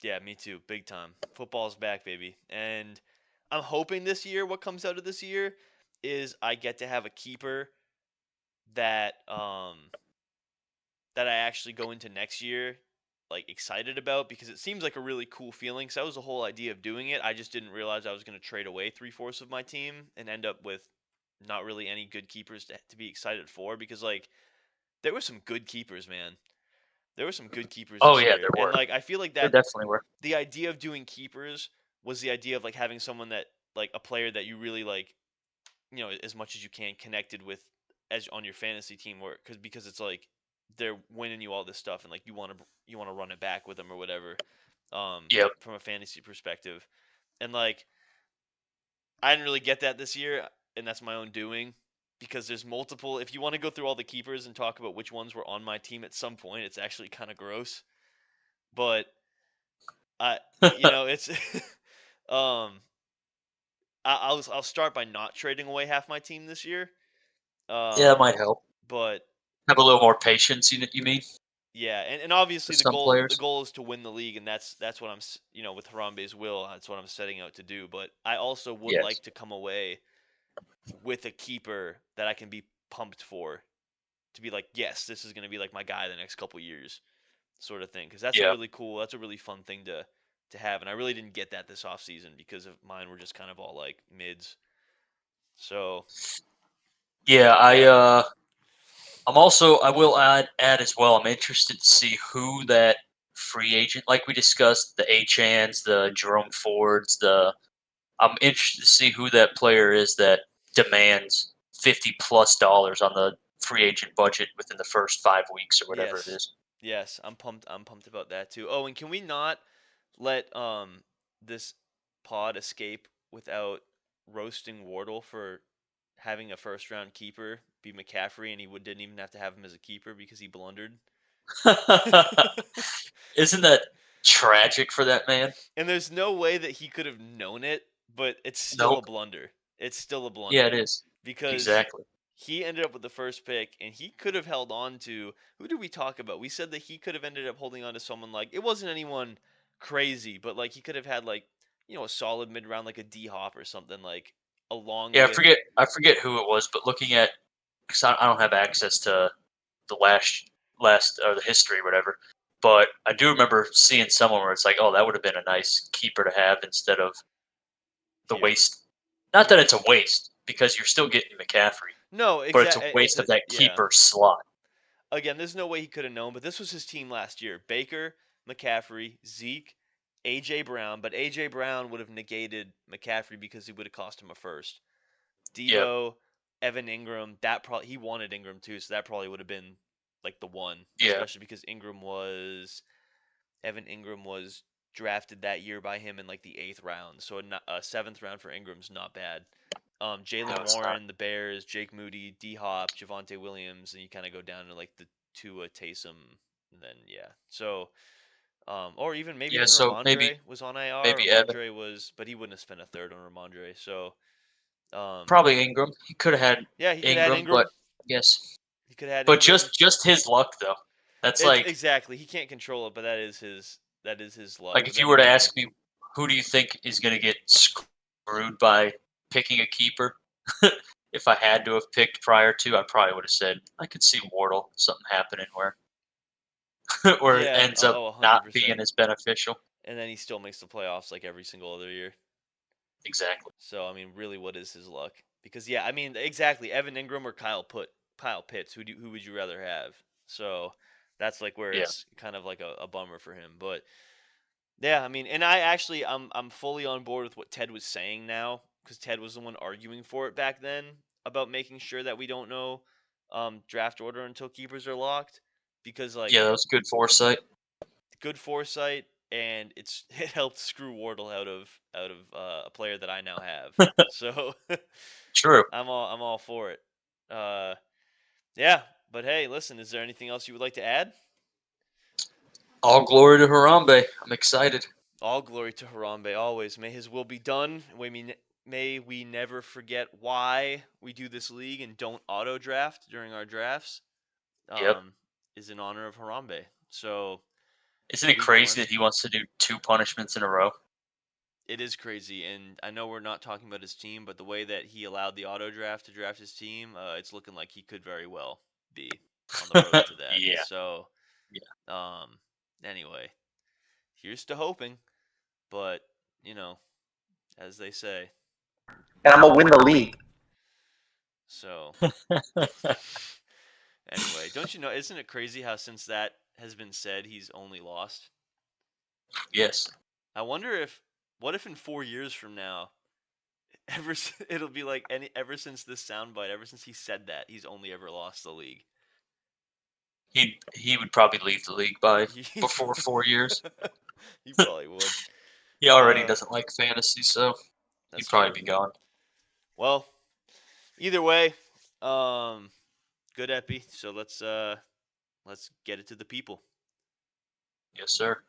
Yeah, me too. Big time. Football's back, baby. And I'm hoping this year what comes out of this year is I get to have a keeper that that I actually go into next year like excited about, because it seems like a really cool feeling. So that was the whole idea of doing it. I just didn't realize I was going to trade away 3/4 of my team and end up with not really any good keepers to be excited for, because like there were some good keepers, man. There were some good keepers Oh this yeah, year. there And were. like I feel like There that definitely were. the idea of doing keepers was the idea of like having someone that like a player that you really like, as much as you can connected with as on your fantasy team, or because it's like they're winning you all this stuff and like you want to run it back with them or whatever, Yep. from a fantasy perspective. And like I didn't really get that this year, and that's my own doing, because there's multiple. If you want to go through all the keepers and talk about which ones were on my team at some point, it's actually kind of gross. But it's um I'll start by not trading away half my team this year. Yeah, that Um, might help. but Have a little more patience. You mean yeah, and for obviously the some goal players? is to win the league, and that's what with Harambe's will, that's what I'm setting out to do. But I also would Yes. like to come away with a keeper that I can be pumped for, to be like, yes, this is going to be like my guy the next couple years, sort of thing. Because Yeah. that's a really fun thing to have, and I really didn't get that this off season because of mine were just kind of all like mids. So Yeah. yeah, I will add as well. I'm interested to see who that free agent, like we discussed, the Achans, the Jerome Fords, the. I'm interested to see who that player is that demands $50+ on the free agent budget within the first 5 weeks or whatever it yes, is. yes, I'm pumped. I'm pumped about that too. Oh, and can we not let this pod escape without roasting Wardle for having a first round keeper be McCaffrey, and he didn't even have to have him as a keeper because he blundered. Isn't that tragic for that man? And there's no way that he could have known it, but it's still a Nope. blunder. It's still a Yeah, it blunder is. because Exactly. he ended up with the first pick, and he could have held on to, who did we talk about? We said that he could have ended up holding on to someone like, it wasn't anyone crazy, but like he could have had like, a solid mid round, like a D Hop or something, like along Yeah, with. I forget who it was, but looking at, because I don't have access to the last or the history or whatever, but I do remember seeing someone where it's like, oh, that would have been a nice keeper to have instead of the Yep. waste. Not that it's a waste because you're still getting McCaffrey, No, but it's a exactly. waste of that Yeah. keeper slot. Again, there's no way he could have known, but this was his team last year. Baker, McCaffrey, Zeke, AJ Brown, but AJ Brown would have negated McCaffrey because he would have cost him a first. Yep. Debo, Evan Ingram, he wanted Ingram too, so that probably would have been like the one, Yeah. especially because Evan Ingram was drafted that year by him in like the 8th round, so a 7th round for Ingram's not bad. No, Jalen it's not. Warren, the Bears, Jake Moody, D Hop, Javonte Williams, and you kind of go down to like the Tua, Taysom, and then yeah. So, or maybe Yeah. even So Ramondre was on IR. maybe Evan, Ramondre was, but he wouldn't have spent a third on Ramondre. So, probably Ingram. He could have had yeah, he could add Ingram, but Ingram. yes, He could add but Ingram. just his luck though. That's It's like exactly, he can't control it, but that is his luck. like But if you then were to again, ask me who do you think is going to get screwed by picking a keeper? If I had to have picked prior to, I probably would have said I could see Wardle. Something happening where where it Yeah, ends up not being 100%. as beneficial. And then he still makes the playoffs like every single other year. Exactly. So I mean, really, what is his luck? Because yeah, I mean, exactly. Evan Ingram or Kyle Pitts. Who would you rather have? So that's like where Yeah. it's kind of like a bummer for him. But yeah, I mean, and I'm fully on board with what Ted was saying now because Ted was the one arguing for it back then about making sure that we don't know draft order until keepers are locked because like Yeah, that was good foresight. good foresight and it helped screw Wardle out of a player that I now have. So True. I'm all for it. Uh, yeah, but hey, listen, is there anything else you would like to add? All glory to Harambe. I'm excited. All glory to Harambe always. May his will be done. May we never forget why we do this league and don't auto draft during our drafts. Yep. Um, is in honor of Harambe. So Isn't it league one. crazy that he wants to do 2 punishments in a row? It is crazy, and I know we're not talking about his team, but the way that he allowed the auto draft to draft his team, it's looking like he could very well be on the road to that. Yeah. So, Yeah. anyway, here's to hoping, but you know, as they say. And I'm gonna win the league. So, anyway, don't you know? Isn't it crazy how since that has been said, he's only lost? Yes. I wonder what if in 4 years from now, it'll be like ever since this soundbite, ever since he said that, he's only ever lost the league. He would probably leave the league by He before 4 years. He probably would. He already doesn't like fantasy, so That's he'd probably true. be gone. Well, either way, good epi. So let's get it to the people. Yes, sir.